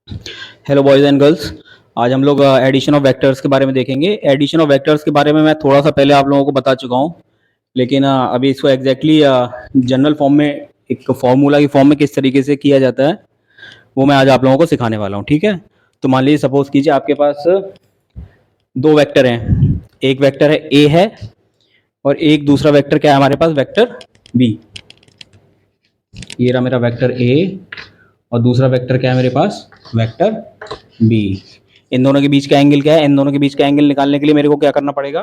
Hello boys and girls. आज हम लोग एडिशन ऑफ वेक्टर्स के बारे में देखेंगे। एडिशन ऑफ वेक्टर्स के बारे में मैं थोड़ा-सा पहले आप लोगों को बता चुका हूँ, लेकिन अभी इसको एग्ज़ैक्टली जनरल फॉर्म में एक फ़ॉर्मूला की फॉर्म में किस तरीके से किया जाता है, वो मैं आज आप लोगों को सिखाने वाला हूँ, ठीक है? तो मान लीजिए सपोज़ कीजिए आपके पास 2 वेक्टर हैं। एक वेक्टर है ए है और एक दूसरा वेक्टर क्या है हमारे पास वेक्टर बी। ये रहा मेरा वेक्टर ए और दूसरा वेक्टर क्या है मेरे पास वेक्टर बी। इन दोनों के बीच का एंगल क्या है? इन दोनों के बीच का एंगल निकालने के लिए मेरे को क्या करना पड़ेगा?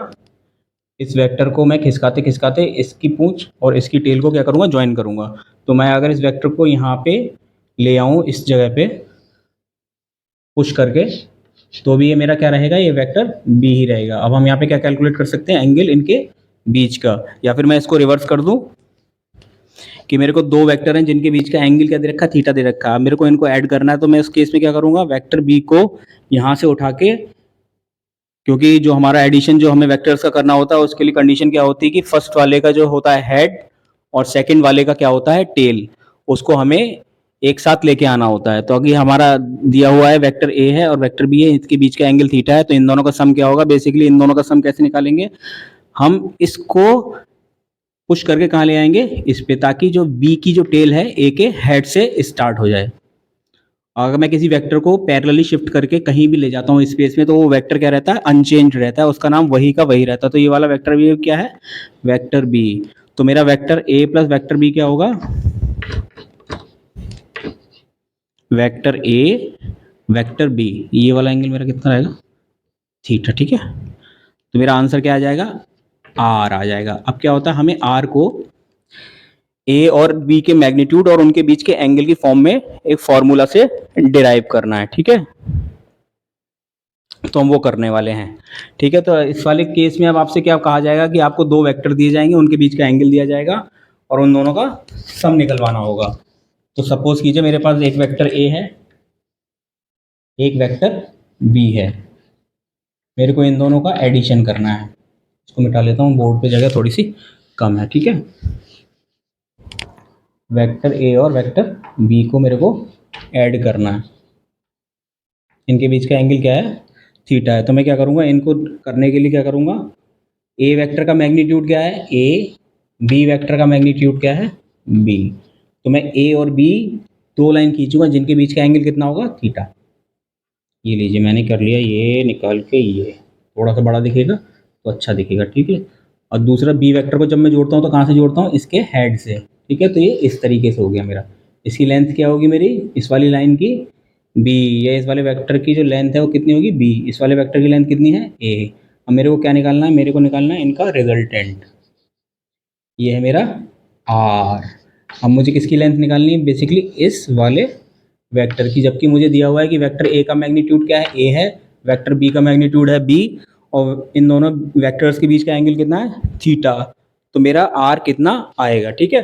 इस वेक्टर को मैं खिसकाते खिसकाते इसकी पूंछ और इसकी टेल को क्या करूँगा? ज्वाइन करूँगा। तो मैं अगर इस वेक्टर को यहाँ पे ले आऊँ इस जगह पे पुश करके, तो भी ये मेरा क्या रहेगा? ये वेक्टर बी ही रहेगा। अब हम यहाँ पे क्या कैलकुलेट कर सकते हैं? एंगल इनके बीच का। या फिर मैं इसको रिवर्स कर दूँ कि मेरे को 2 वेक्टर हैं जिनके बीच का एंगल क्या दे रखा है? थीटा दे रखा है। अब मेरे को इनको ऐड करना है, तो मैं उस केस में क्या करूँगा? वेक्टर बी को यहाँ से उठा के, क्योंकि जो हमारा एडिशन जो हमें वेक्टर्स का करना होता है उसके लिए कंडीशन क्या होती है कि फर्स्ट वाले का जो होता है हेड और सेकंड वाले का क्या होता है? टेल। उसको हमें एक साथ लेके आना होता है। तो अभी हमारा दिया हुआ है वेक्टर ए है और वेक्टर बी है, इसके बीच का एंगल थीटा है, तो इन दोनों का सम क्या होगा? बेसिकली इन दोनों का सम कैसे निकालेंगे? हम इसको पुश करके कहाँ ले आएंगे? इस पे, ताकि जो बी की जो टेल है ए के हेड से स्टार्ट हो जाए। अगर मैं किसी वेक्टर को पैरेलली शिफ्ट करके कहीं भी ले जाता हूँ स्पेस में, तो वो वेक्टर क्या रहता है? अनचेंज्ड रहता है, उसका नाम वही का वही रहता है। तो ये वाला वेक्टर बी क्या है? Vector B. तो मेरा vector A plus vector B क्या होगा? Vector A vector B. ये वाला एंगल मेरा कितना रहेगा? थीटा, ठीक है। तो मेरा आंसर क्या आ जाएगा? आर आ जाएगा। अब क्या होता है, हमें आर को ए और बी के मैग्नीट्यूड और उनके बीच के एंगल की फॉर्म में एक फॉर्मूला से डिराइव करना है, ठीक है। तो हम वो करने वाले हैं, ठीक है। तो इस वाले केस में अब आपसे क्या कहा जाएगा कि आपको 2 वेक्टर दिए जाएंगे, उनके बीच का एंगल दिया जाएगा और उन दोनों का सम निकलवाना होगा। तो सपोज कीजिए मेरे पास एक वेक्टर ए है, एक वेक्टर बी है। मेरे को इन दोनों का एडिशन करना है। इसको मिटा लेता हूँ, बोर्ड पे जगह थोड़ी सी कम है, ठीक है। वेक्टर ए और वेक्टर बी को मेरे को ऐड करना है। इनके बीच का एंगल क्या है? थीटा है। तो मैं क्या करूँगा? इनको करने के लिए क्या करूँगा? ए वेक्टर का मैग्नीट्यूड क्या है? ए। बी वेक्टर का मैग्नीट्यूड क्या है? बी। तो मैं ए और बी 2 लाइन खींचूंगा जिनके बीच का एंगल कितना होगा? थीटा। ये लीजिए मैंने कर लिया, ये निकाल के ये थोड़ा सा बड़ा दिखेगा तो अच्छा दिखेगा, ठीक है। और दूसरा बी वेक्टर को जब मैं जोड़ता हूँ तो कहाँ से जोड़ता हूँ? इसके हेड से, ठीक है। तो ये इस तरीके से हो गया मेरा। इसकी लेंथ क्या होगी मेरी? इस वाली लाइन की बी, या इस वाले वेक्टर की जो लेंथ है वो कितनी होगी? बी। इस वाले वेक्टर की लेंथ कितनी है? ए। अब मेरे को क्या निकालना है? मेरे को निकालना है इनका रिजल्टेंट। ये है मेरा आर। अब मुझे किसकी लेंथ निकालनी है? बेसिकली इस वाले वेक्टर की, जबकि मुझे दिया हुआ है कि वेक्टर ए का मैग्नीट्यूड क्या है? ए है। वेक्टर बी का मैग्नीट्यूड है बी। और इन दोनों वेक्टर्स के बीच का एंगल कितना है? थीटा। तो मेरा आर कितना आएगा, ठीक है।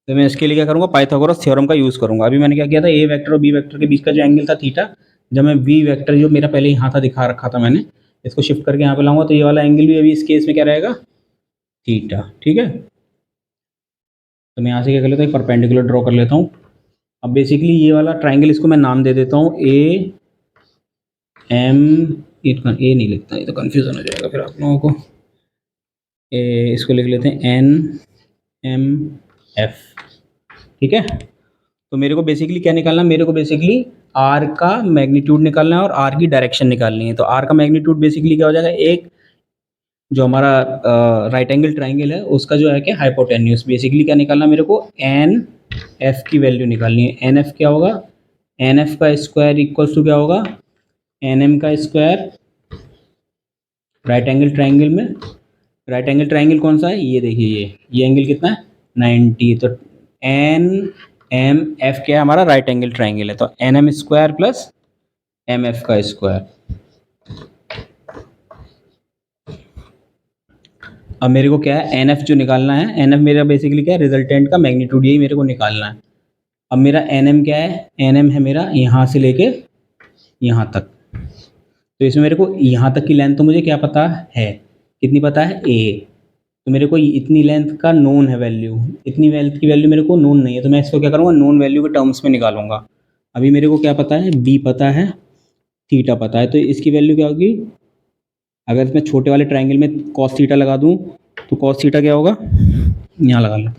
तो मैं इसके लिए क्या करूँगा? पाइथागोरस थ्योरम का यूज़ करूँगा। अभी मैंने क्या किया था? ए वेक्टर और बी वेक्टर के बीच का जो एंगल था थीटा, जब मैं बी वेक्टर जो मेरा पहले यहाँ था दिखा रखा था मैंने, इसको शिफ्ट करके यहाँ पे लाऊंगा तो ये वाला एंगल भी अभी इस केस में क्या रहेगा? थीटा, ठीक है। तो मैं यहाँ से क्या कर लेता हूँ? एक परपेंडिकुलर ड्रॉ कर लेता हूँ। अब बेसिकली ये वाला ट्राइंगल इसको मैं नाम दे देता हूँ ए एम। ए नहीं लिखता, ये तो कन्फ्यूजन हो जाएगा फिर आप लोगों को। इसको लिख लेते हैं एन एम एफ, ठीक है। तो मेरे को बेसिकली क्या निकालना है? मेरे को बेसिकली आर का मैग्नीट्यूड निकालना है और आर की डायरेक्शन निकालनी है। तो आर का मैग्नीट्यूड बेसिकली क्या हो जाएगा? एक जो हमारा राइट एंगल ट्राइंगल है उसका जो है कि हाइपोटेन्यूज। बेसिकली क्या निकालना है मेरे को? एन एफ की वैल्यू निकालनी है। एन एफ क्या होगा? एन एफ का स्क्वायर इक्वल्स टू क्या होगा? एन एम का स्क्वायर। राइट एंगल ट्राइंगल में राइट एंगल ट्राइंगल कौन सा है? ये देखिए, ये एंगल कितना है? 90। तो एन एम एफ क्या है? हमारा राइट एंगल ट्राइंगल है। तो N M square plus M F का स्क्वायर। अब मेरे को क्या है? एन एफ जो निकालना है, एन एफ मेरा बेसिकली क्या है? रिजल्टेंट का मैग्नीट्यूड, यही मेरे को निकालना है। अब मेरा एन एम क्या है? एन एम है मेरा यहाँ से लेके यहाँ तक। तो इसमें मेरे को यहाँ तक की लेंथ तो मुझे क्या पता है? कितनी पता है? ए। तो मेरे को इतनी लेंथ का नोन है वैल्यू, इतनी लेंथ की वैल्यू मेरे को नोन नहीं है, तो मैं इसको क्या करूँगा, नोन वैल्यू के टर्म्स में निकालूंगा। अभी मेरे को क्या पता है, बी पता है, थीटा पता है, तो इसकी वैल्यू क्या होगी, अगर मैं छोटे वाले ट्राइंगल में कॉस थीटा लगा दूं तो कॉस थीटा क्या होगा, यहाँ लगा लो,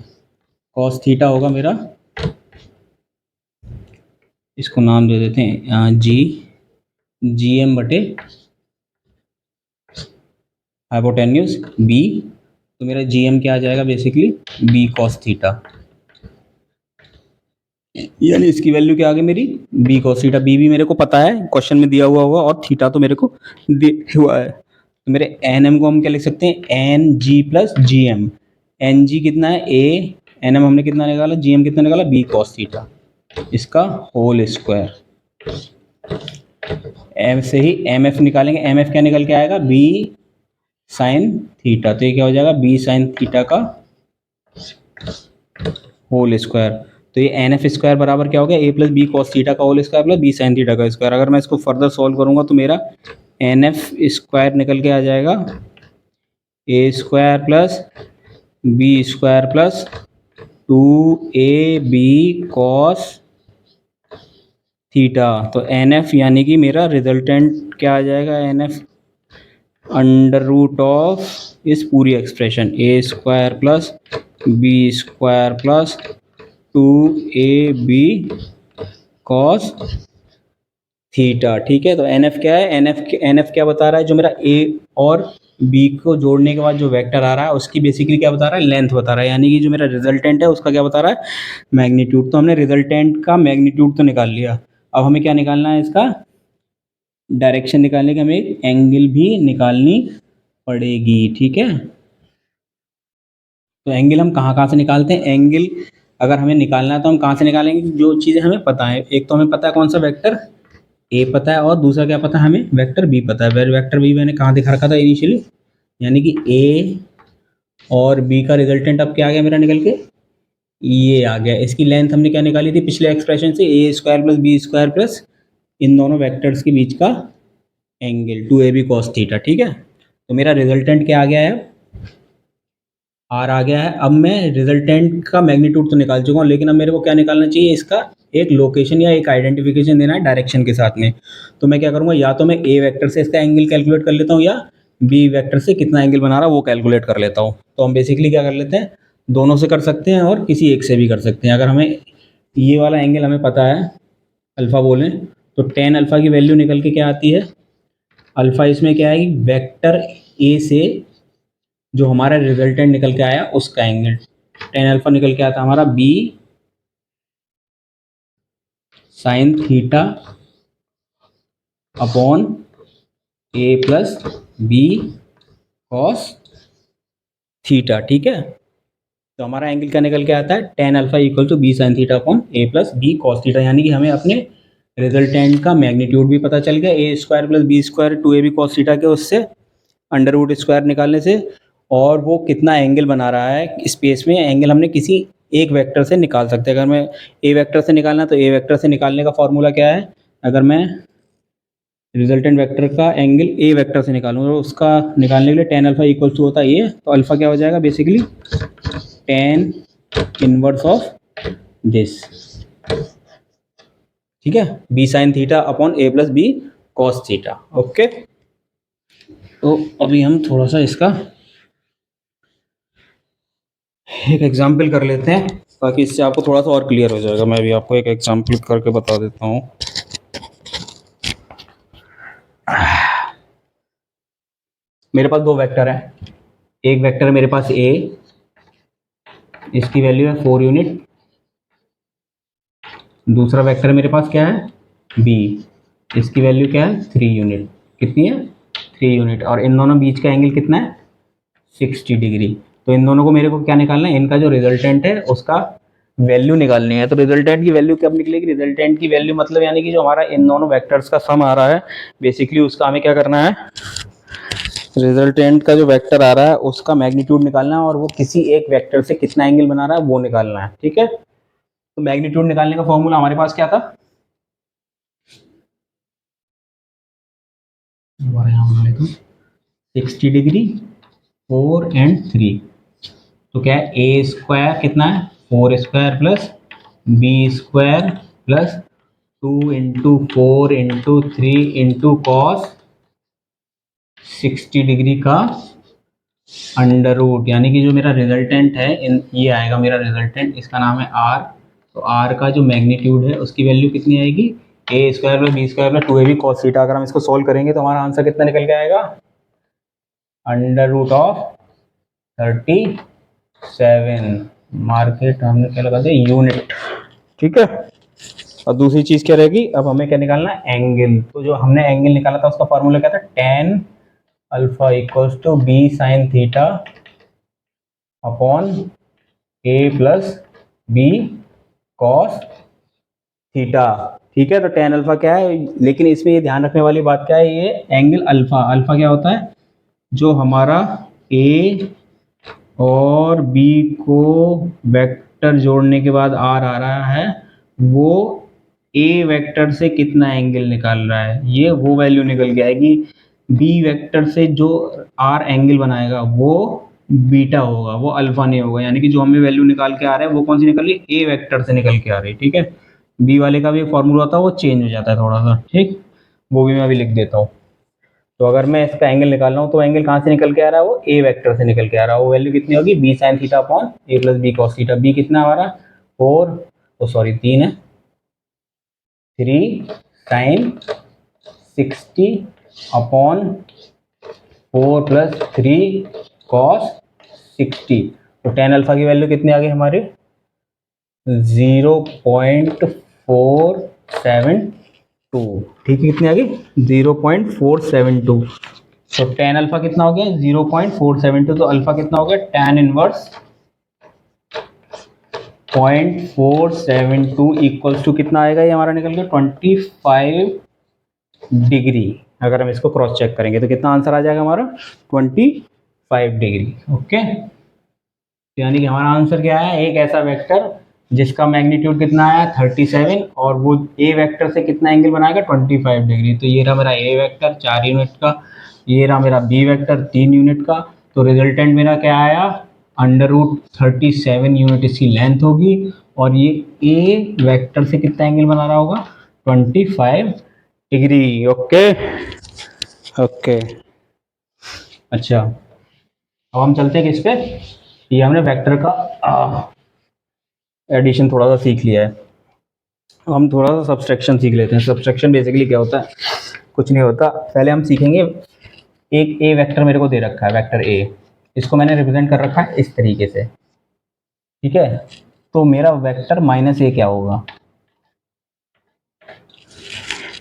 कॉस थीटा होगा मेरा, इसको नाम दे देते हैं जी एम बटे हाइपोटेन्यूज बी, तो मेरा जी एम क्या आ जाएगा बेसिकली, बी कॉस थीटा, यानी इसकी वैल्यू क्या आ गई मेरी, बी कॉस थीटा। बी भी मेरे को पता है, क्वेश्चन में दिया हुआ होगा, और थीटा तो मेरे को दिया हुआ है, तो मेरे एन एम को हम क्या लिख सकते हैं, N G plus G M. N G कितना है ए, एन एम हमने कितना निकाला, जी एम कितना निकाला, बी कॉस थीटा, इसका होल स्क्वायर। एम से ही एम एफ निकालेंगे, एम एफ क्या निकल के आएगा, बी साइन थीटा, तो ये क्या हो जाएगा, बी साइन थीटा का होल स्क्वायर। तो ये एन एफ स्क्वायर बराबर क्या हो गया, A plus B cos theta का whole square plus B sine theta का स्क्वायर। अगर मैं इसको फर्दर सॉल्व करूंगा तो मेरा एन एफ स्क्वायर निकल के आ जाएगा, A square plus B square plus 2ab cos theta. तो एन एफ यानी कि मेरा रिजल्टेंट क्या आ जाएगा, N F under root of इस पूरी expression A square plus B square plus 2ab cos theta. ठीक है, तो एन एफ क्या है, एन एफ क्या बता रहा है, जो मेरा ए और बी को जोड़ने के बाद जो वेक्टर आ रहा है उसकी बेसिकली क्या बता रहा है, लेंथ बता रहा है, यानी कि जो मेरा रिजल्टेंट है उसका क्या बता रहा है, मैग्नीट्यूड। तो हमने रिजल्टेंट का मैग्नीट्यूड तो निकाल लिया, अब हमें क्या निकालना है, इसका डायरेक्शन निकालने के हमें एक एंगल भी निकालनी पड़ेगी। ठीक है, तो एंगल हम कहाँ कहाँ से निकालते हैं, एंगल अगर हमें निकालना है तो हम कहाँ से निकालेंगे, जो चीज़ें हमें पता है। एक तो हमें पता है कौन सा वेक्टर ए पता है, और दूसरा क्या पता है हमें, वेक्टर बी पता है। वेक्टर बी मैंने कहाँ दिखा रखा था इनिशियली, यानी कि ए और बी का रिजल्टेंट अब क्या आ गया मेरा निकल के, ये आ गया। इसकी लेंथ हमने क्या निकाली थी पिछले एक्सप्रेशन से, A square plus B square plus इन दोनों वेक्टर्स के बीच का एंगल 2ab cos थीटा। ठीक है, तो मेरा रिजल्टेंट क्या आ गया है, आर आ गया है। अब मैं रिजल्टेंट का मैग्नीट्यूड तो निकाल चुका हूँ, लेकिन अब मेरे को क्या निकालना चाहिए, इसका एक लोकेशन या एक आइडेंटिफिकेशन देना है डायरेक्शन के साथ में। तो मैं क्या करूँगा, या तो मैं ए वेक्टर से इसका एंगल कैलकुलेट कर लेता हूँ, या बी वेक्टर से कितना एंगल बना रहा है वो कैलकुलेट कर लेता हूँ। तो हम बेसिकली क्या कर लेते हैं, दोनों से कर सकते हैं और किसी एक से भी कर सकते हैं। अगर हमें ये वाला एंगल हमें पता है, अल्फ़ा बोलें, तो टेन अल्फ़ा की वैल्यू निकल के क्या आती है, अल्फ़ा इसमें क्या है, वेक्टर ए से जो हमारा रिजल्टेंट निकल के आया उसका एंगल, टेन अल्फा निकल के आता हमारा B sine theta upon A plus B cos theta. ठीक है, तो हमारा एंगल क्या निकल के आता है, tan alpha equal to B sine theta upon A plus B cos theta, यानी कि हमें अपने रिजल्टेंट का मैग्नीट्यूड भी पता चल गया, A square plus B square 2ab cos theta के उससे अंडर रूट स्क्वायर निकालने से, और वो कितना एंगल बना रहा है स्पेस में, एंगल हमने किसी एक वेक्टर से निकाल सकते हैं। अगर मैं ए वेक्टर से निकालना तो ए वेक्टर से निकालने का फॉर्मूला क्या है, अगर मैं रिजल्टेंट वेक्टर का एंगल ए वेक्टर से निकालूँ तो उसका निकालने के लिए टेन अल्फा इक्वल टू होता है ये, तो अल्फा क्या हो जाएगा basically tan inverse of this. ठीक है, B sine theta upon A plus B cos theta. Okay, तो अभी हम थोड़ा सा इसका एक एग्जाम्पल कर लेते हैं ताकि इससे आपको थोड़ा सा और क्लियर हो जाएगा। मैं भी आपको एक एग्जाम्पल करके बता देता हूँ। मेरे पास दो वेक्टर है, एक वेक्टर मेरे पास ए, इसकी वैल्यू है 4 यूनिट, दूसरा वेक्टर मेरे पास क्या है बी, इसकी वैल्यू क्या है 3 यूनिट। कितनी है, 3 यूनिट, और इन दोनों बीच का एंगल कितना है 60 डिग्री। तो इन दोनों को मेरे को क्या निकालना है, इनका जो रिजल्टेंट है उसका वैल्यू निकालनी है। तो रिजल्टेंट की वैल्यू कब निकलेगी, रिजल्टेंट की वैल्यू मतलब यानी कि जो हमारा इन दोनों वेक्टर्स का सम आ रहा है बेसिकली उसका हमें क्या करना है, रिजल्टेंट का जो वेक्टर आ रहा है उसका मैग्नीट्यूड निकालना है, और वो किसी एक वेक्टर से कितना एंगल बना रहा है वो निकालना है। ठीक है, तो मैग्नीट्यूड निकालने का फॉर्मूला हमारे पास क्या था, दोबारा यहाँ बना लेता हूँ, 60 डिग्री 4 एंड 3, तो क्या है, ए स्क्वायर कितना है 4 square plus B square plus 2 × 4 × 3 × cos 60 degree का अंडर रूट, यानी कि जो मेरा रिजल्टेंट है ये आएगा मेरा रिजल्टेंट, इसका नाम है आर। तो आर का जो मैग्नीट्यूड है उसकी वैल्यू कितनी आएगी, A square plus B square plus 2ab cos theta. अगर हम इसको सोल्व करेंगे तो हमारा आंसर कितना निकल के आएगा, अंडर रूट ऑफ 37, मार्केट हमने क्या लगा दिया, यूनिट। ठीक है, और दूसरी चीज क्या रहेगी, अब हमें क्या निकालना है, एंगल। तो जो हमने एंगल निकाला था उसका फॉर्मूला क्या था, tan alpha equals to B sine theta upon A plus B cos theta. ठीक है, तो tan अल्फा क्या है, लेकिन इसमें ये ध्यान रखने वाली बात क्या है, ये एंगल अल्फा, अल्फा क्या होता है, जो हमारा ए और बी को वेक्टर जोड़ने के बाद आर आ रहा है, वो ए वेक्टर से कितना एंगल निकाल रहा है, ये वो वैल्यू निकल के आएगी। बी वेक्टर से जो आर एंगल बनाएगा वो बीटा होगा, वो अल्फा नहीं होगा, यानी कि जो हमें वैल्यू निकाल के आ रहा है वो कौन सी निकल रही है, ए वेक्टर से निकल के आ रही है। ठीक है, बी वाले का भी एक फॉर्मूला होता है, वो चेंज हो जाता है थोड़ा सा। ठीक, वो भी मैं अभी लिख देता हूँ। तो अगर मैं इसका एंगल निकाल रहा हूँ तो एंगल कहाँ से निकल के आ रहा है, वो ए वेक्टर से निकल के आ रहा है। वो वैल्यू कितनी होगी, B sine theta upon A plus B cos theta. B कितना हमारा 4, तो सॉरी 3 है, 3 साइन 60 अपॉन 4 प्लस 3 कॉस 60। तो tan अल्फा की वैल्यू कितनी आ गई हमारी, 0.472। ठीक है, कितनी आ गई, 0.472। तो tan अल्फा कितना हो गया, 0.472। तो अल्फा कितना हो गया, tan इनवर्स 0.472 इक्वल्स टू कितना आएगा, ये हमारा निकल गया 25 डिग्री। अगर हम इसको क्रॉस चेक करेंगे तो कितना आंसर आ जाएगा हमारा, 25 डिग्री। ओके, यानी कि हमारा आंसर क्या है, एक ऐसा वेक्टर जिसका मैग्नीट्यूड कितना है 37 और वो ए वेक्टर से कितना एंगल बनाएगा 25 डिग्री। तो ये रहा मेरा ए वेक्टर 4 यूनिट का, ये रहा मेरा बी वेक्टर 3 यूनिट का। तो रिजल्टेंट मेरा क्या आया, अंडर रूट 37 यूनिट इसकी लेंथ होगी, और ये ए वेक्टर से कितना एंगल बना रहा होगा, 25 डिग्री। ओके ओके, अच्छा अब हम चलते हैं किस पे, ये हमने वेक्टर का एडिशन थोड़ा सा सीख लिया है, अब हम थोड़ा सा सब्सट्रैक्शन सीख लेते हैं। सब्सट्रैक्शन बेसिकली क्या होता है, कुछ नहीं होता, पहले हम सीखेंगे, एक ए वेक्टर मेरे को दे रखा है, वेक्टर ए, इसको मैंने रिप्रेजेंट कर रखा है इस तरीके से। ठीक है, तो मेरा वेक्टर माइनस ए क्या होगा,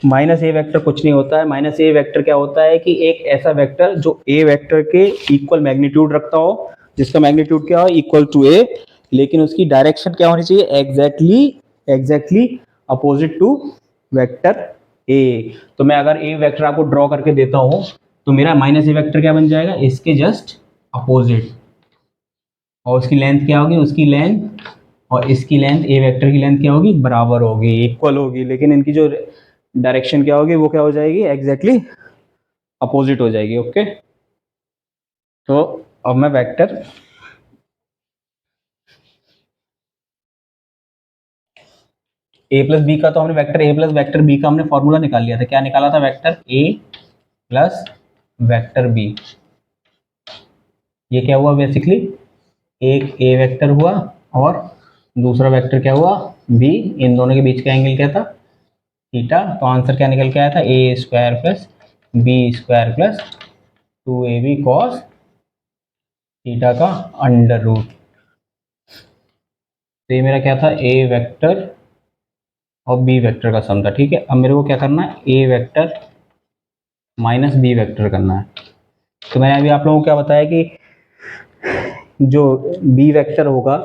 माइनस ए वेक्टर कुछ नहीं होता है। माइनस ए वेक्टर क्या होता है कि एक ऐसा वेक्टर जो ए वेक्टर के इक्वल मैग्नीट्यूड रखता हो, जिसका मैग्नीट्यूड क्या हो, इक्वल टू ए, लेकिन उसकी डायरेक्शन क्या होनी चाहिए, exactly opposite to vector A. तो मैं अगर ए वेक्टर आपको ड्रॉ करके देता हूं तो मेरा माइनस ए वेक्टर क्या बन जाएगा, इसके जस्ट अपोजिट, और उसकी लेंथ क्या होगी, उसकी लेंथ और इसकी लेंथ, ए वेक्टर की लेंथ क्या होगी, बराबर होगी, इक्वल होगी, लेकिन इनकी जो डायरेक्शन क्या होगी, वो क्या हो जाएगी, एग्जैक्टली अपोजिट हो जाएगी। ओके, तो अब मैं वेक्टर ए प्लस बी का, तो हमने vector A plus vector B का हमने फॉर्मूला निकाल लिया था। क्या निकाला था, vector A plus vector B. ये क्या हुआ, बेसिकली एक ए वेक्टर हुआ और दूसरा वेक्टर क्या हुआ, बी। इन दोनों के बीच का एंगल क्या था, थीटा। तो आंसर क्या निकल के आया था, A square plus B square plus 2ab cos theta का अंडर रूट। तो ये मेरा क्या था, ए वेक्टर और बी वेक्टर का सम था। ठीक है, अब मेरे को क्या करना है, a vector minus B vector करना है। तो मैंने अभी आप लोगों को क्या बताया कि जो बी वेक्टर होगा,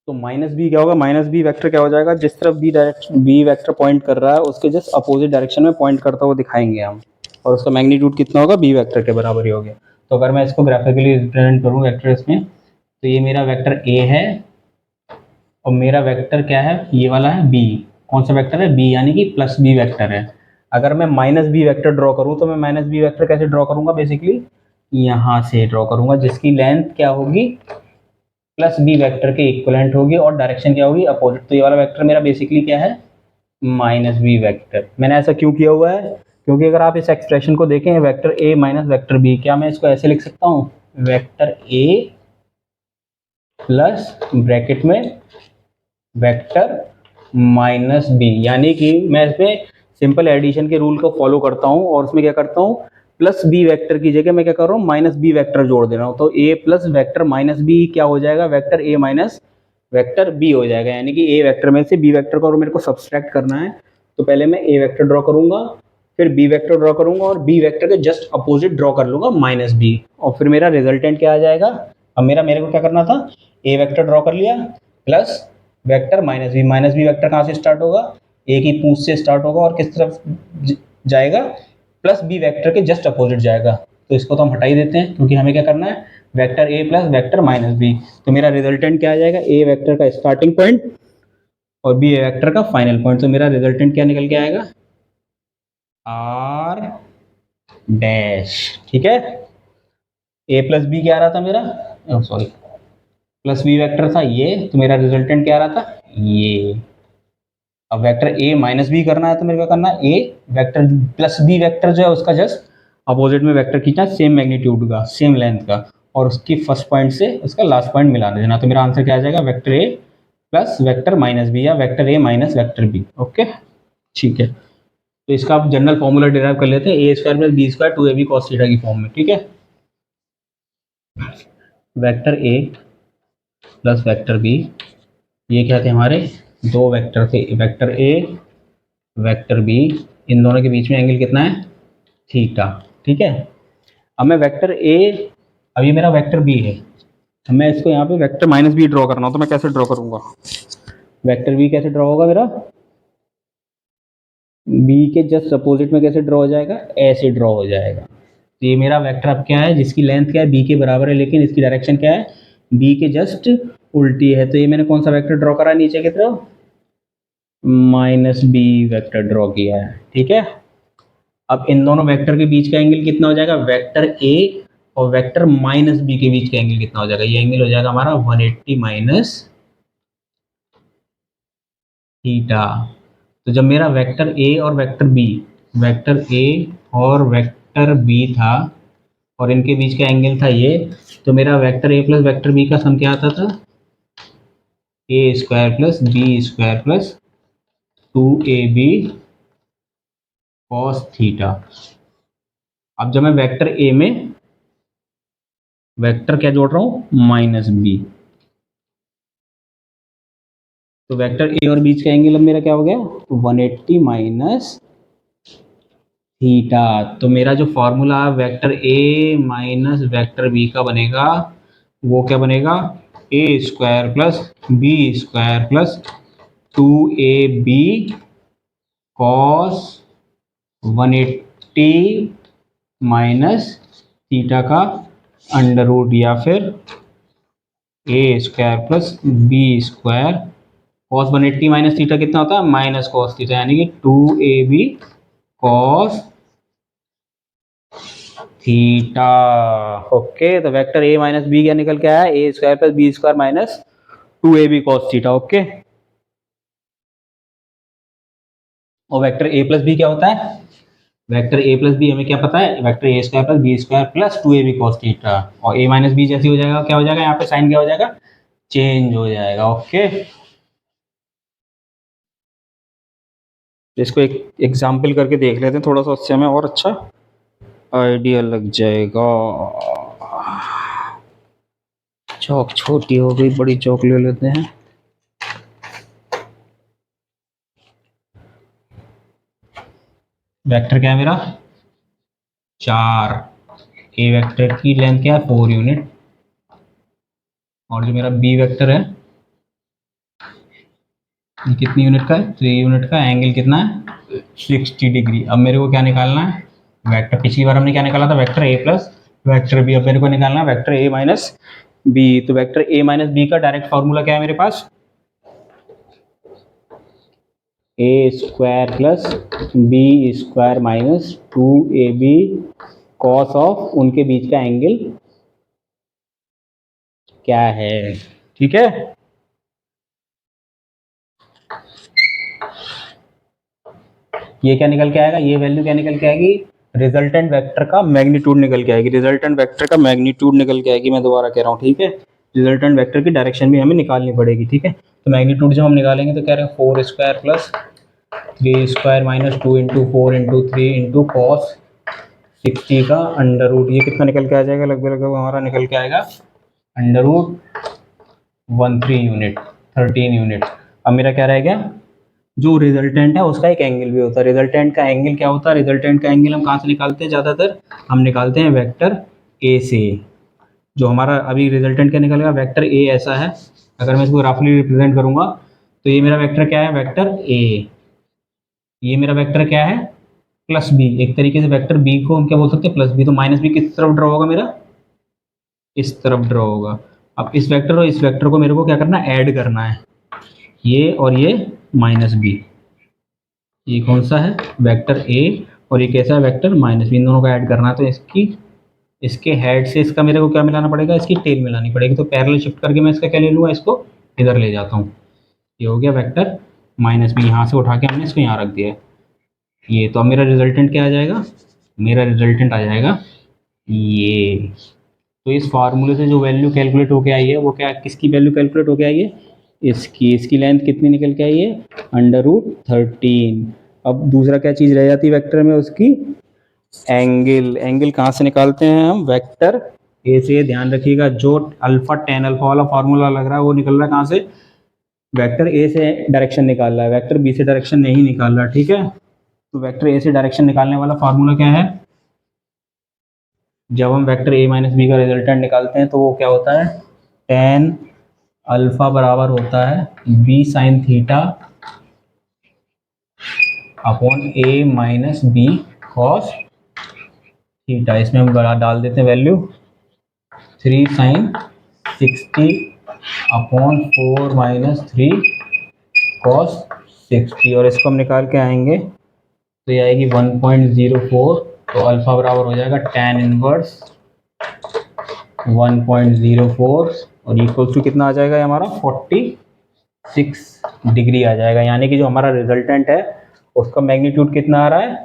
तो माइनस बी क्या होगा, माइनस बी वेक्टर क्या हो जाएगा, जिस तरफ बी वेक्टर पॉइंट कर रहा है उसके जस्ट अपोजिट डायरेक्शन में पॉइंट करता हुआ दिखाएंगे हम, और उसका मैग्नीट्यूड कितना होगा, बी वेक्टर के बराबर ही हो गया। तो अगर मैं इसको ग्राफिकली रिप्रेजेंट करूँ वेक्टर इसमें, तो ये मेरा वेक्टर ए है और मेरा वेक्टर क्या है, ये वाला है बी। कौन सा वेक्टर है, बी, यानी कि प्लस बी वेक्टर है। अगर मैं माइनस बी वेक्टर ड्रॉ करूँ तो मैं माइनस बी वेक्टर कैसे ड्रॉ करूँगा, बेसिकली यहाँ से ड्रॉ करूँगा, जिसकी लेंथ क्या होगी, प्लस बी वेक्टर के इक्वलेंट होगी और डायरेक्शन क्या होगी, अपोजिट। तो ये वाला वेक्टर मेरा बेसिकली क्या है, माइनस बी वेक्टर। मैंने ऐसा क्यों किया हुआ है, क्योंकि अगर आप इस एक्सप्रेशन को देखें, vector A minus vector B, क्या मैं इसको ऐसे लिख सकता हूँ, वेक्टर ए प्लस ब्रैकेट में वेक्टर माइनस बी, यानी कि मैं इसमें सिंपल एडिशन के रूल को फॉलो करता हूँ और उसमें क्या करता हूँ, प्लस बी वेक्टर की जगह मैं क्या कर रहा हूँ, माइनस बी वेक्टर जोड़ दे रहा हूँ। तो A plus vector minus B क्या हो जाएगा, vector A minus vector B हो जाएगा। यानी कि ए वेक्टर में से बी वेक्टर को मेरे को सब्सट्रैक्ट करना है, तो पहले मैं ए वेक्टर ड्रॉ करूंगा, फिर बी वेक्टर ड्रॉ करूंगा और बी वेक्टर के जस्ट अपोजिट ड्रॉ कर लूंगा माइनस बी, और फिर मेरा रिजल्टेंट क्या आ जाएगा। अब मेरे को क्या करना था, ए वेक्टर ड्रॉ कर लिया plus vector minus B vector कहाँ से स्टार्ट होगा, ए की पूंछ से स्टार्ट होगा और किस तरफ जाएगा, प्लस बी वेक्टर के जस्ट अपोजिट जाएगा। तो इसको तो हम हटा ही देते हैं, क्योंकि हमें क्या करना है, vector A plus vector minus B. तो मेरा रिजल्टेंट क्या आ जाएगा, ए वेक्टर का स्टार्टिंग पॉइंट और बी वेक्टर का फाइनल पॉइंट। तो मेरा रिजल्टेंट क्या निकल के आएगा, आर डैश। ठीक है, ए प्लस बी क्या आ रहा था मेरा, सॉरी प्लस बी वेक्टर था ये, तो मेरा रिजल्टेंट क्या आ रहा था, ये। अब वेक्टर ए माइनस बी करना है, तो मेरे को करना है a vector plus B vector जो है उसका जस्ट अपोजिट में वेक्टर खींचना, सेम मैग्नीट्यूड का, सेम लेंथ का, और उसकी फर्स्ट पॉइंट से उसका लास्ट पॉइंट मिला देना। तो मेरा आंसर क्या आ जाएगा, vector A plus vector minus B या vector A minus vector B. Okay, ठीक है। तो इसका आप जनरल फॉर्मूला डिराइव कर लेते हैं, A square plus B square 2ab cos theta की फॉर्म में। ठीक है, vector A plus vector B, ये क्या थे हमारे, दो वेक्टर थे, वेक्टर ए वेक्टर बी, इन दोनों के बीच में एंगल कितना है, थीटा। ठीक है, अब मैं वेक्टर ए, अब ये मेरा वेक्टर बी है, अब मैं इसको यहाँ पे वेक्टर माइनस बी ड्रॉ करना हो, तो मैं कैसे ड्रॉ करूंगा, वेक्टर बी कैसे ड्रॉ होगा मेरा, बी के जस्ट अपोजिट में कैसे ड्रॉ हो जाएगा, ऐसे ड्रॉ हो जाएगा। तो ये मेरा वेक्टर अब क्या है, जिसकी लेंथ क्या है, बी के बराबर है, लेकिन इसकी डायरेक्शन क्या है, बी के जस्ट उल्टी है। तो ये मैंने कौन सा वेक्टर ड्रॉ करा है नीचे की तरफ, माइनस बी वेक्टर ड्रॉ किया है। ठीक है, अब इन दोनों वेक्टर के बीच का एंगल कितना हो जाएगा, वेक्टर ए और वेक्टर माइनस बी के बीच का एंगल कितना हो जाएगा, ये एंगल हो जाएगा हमारा 180 माइनस थीटा। तो जब मेरा वेक्टर ए और वेक्टर ए और वेक्टर बी था और इनके बीच का एंगल था ये, तो मेरा vector A plus vector B का सम क्या आता था, A square plus B square plus 2ab cos theta. अब जब मैं वेक्टर ए में वेक्टर क्या जोड़ रहा हूं, माइनस बी, तो वेक्टर ए और बीच का एंगल अब मेरा क्या हो गया, 180 माइनस थीटा। तो मेरा जो formula vector A minus vector B का बनेगा, वो क्या बनेगा, A square plus B square plus 2ab cos 180 minus theta का अंडर रूट, या फिर A square plus B square cos 180 minus theta कितना होता है, माइनस कॉस थीटा, यानी कि 2ab कॉस थीटा। ओके, तो वेक्टर ए माइनस बी क्या निकल के आया, A square plus B square minus 2ab cos theta. Okay, और वेक्टर ए प्लस बी क्या होता है, वेक्टर ए प्लस बी हमें क्या पता है, vector A square plus B square plus 2ab cos theta, और ए माइनस बी जैसी हो जाएगा, क्या हो जाएगा, यहाँ पे साइन क्या हो जाएगा, चेंज हो जाएगा। ओके, इसको एक एग्जाम्पल करके देख लेते हैं, थोड़ा सा उससे हमें और अच्छा आइडिया लग जाएगा। चौक छोटी हो गई, बड़ी चौक ले लेते हैं। वेक्टर क्या है मेरा, 4, ए वेक्टर की लेंथ क्या है, 4 यूनिट, और जो मेरा बी वेक्टर है ये कितनी यूनिट का है, 3 यूनिट का, एंगल कितना है, 60 डिग्री। अब मेरे को क्या निकालना है, वेक्टर, पिछली बार हमने क्या निकाला था, vector A plus vector B, अब मेरे को निकालना है वेक्टर ए माइनस बी। तो वेक्टर ए माइनस बी का डायरेक्ट फॉर्मूला क्या है मेरे पास, A square plus B square minus 2ab cos of उनके बीच का एंगल क्या है, ठीक है। ये क्या निकल के आएगा, ये वैल्यू क्या निकल के आएगी, रिजल्टेंट वेक्टर का मैग्नीट्यूड निकल के आएगी, रिजल्टेंट वेक्टर का मैग्नीट्यूड निकल के आएगी। मैं दोबारा कह रहा हूँ, ठीक है। रिजल्टेंट वेक्टर की डायरेक्शन भी हमें निकालनी पड़ेगी, ठीक है। तो मैग्नीट्यूड जब हम निकालेंगे तो कह रहे हैं 4 square plus 3 square minus 2 into 4 into 3 into cos 60 का अंडर रूट, ये कितना निकल के आ जाएगा, लगभग लगभग हमारा निकल के आएगा अंडर रूट 13 यूनिट, 13 यूनिट। अब मेरा क्या रह गया, जो रिजल्टेंट है उसका एक एंगल भी होता है। रिजल्टेंट का एंगल क्या होता है, रिजल्टेंट का एंगल हम कहाँ से निकालते हैं, ज़्यादातर हम निकालते हैं वेक्टर ए से। जो हमारा अभी रिजल्टेंट क्या निकलेगा, वेक्टर ए ऐसा है। अगर मैं इसको रफली रिप्रेजेंट करूंगा तो ये मेरा वेक्टर क्या है, वेक्टर ए। ये मेरा वेक्टर क्या है, प्लस बी। एक तरीके से वेक्टर बी को हम क्या बोल सकते हैं, प्लस बी। तो माइनस बी किस तरफ ड्रॉ होगा मेरा, इस तरफ ड्रॉ होगा। अब इस वेक्टर और इस वेक्टर को मेरे को क्या करना है, ऐड करना है, ये और ये माइनस बी। ये कौन सा है, वेक्टर ए, और ये कैसा है, वेक्टर माइनस बी। इन दोनों को ऐड करना है तो इसके हेड से इसका मेरे को क्या मिलाना पड़ेगा, इसकी टेल मिलानी पड़ेगी। तो पैरेलल शिफ्ट करके मैं इसका क्या ले लूँगा, इसको इधर ले जाता हूँ। ये हो गया वेक्टर माइनस बी, यहाँ से उठा के हमने इसको यहाँ रख दिया है। ये तो अब मेरा रिजल्टेंट क्या आ जाएगा, मेरा रिजल्टेंट आ जाएगा ये। तो इस फार्मूले से जो वैल्यू कैलकुलेट होके आई है वो क्या, किसकी वैल्यू कैलकुलेट होके आई है, इसकी लेंथ कितनी निकल के आई है, अंडर रूट 13। अब दूसरा क्या चीज़ रह जाती है वेक्टर में, उसकी एंगल। एंगल कहाँ से निकालते हैं हम, वेक्टर ए से। ध्यान रखिएगा, जो अल्फा टेन अल्फा वाला फार्मूला लग रहा है वो निकल रहा है कहाँ से, वेक्टर ए से डायरेक्शन निकाल रहा है, वेक्टर बी से डायरेक्शन नहीं निकाल रहा, ठीक है। तो वेक्टर ए से डायरेक्शन निकालने वाला फार्मूला क्या है, जब हम वेक्टर ए माइनस बी का रिजल्टेंट निकालते हैं तो वो क्या होता है, टेन अल्फा बराबर होता है B sine theta upon A minus B cos theta. इसमें हम डाल देते हैं value 3 sine 60 upon 4 minus 3 cos 60, और इसको हम निकाल के आएंगे तो ये आएगी 1.04। तो अल्फा बराबर हो जाएगा tan इनवर्स 1.04 और इक्वल्स टू कितना आ जाएगा, हमारा 46 डिग्री आ जाएगा। यानी कि जो हमारा रिजल्टेंट है उसका मैग्नीट्यूड कितना आ रहा है,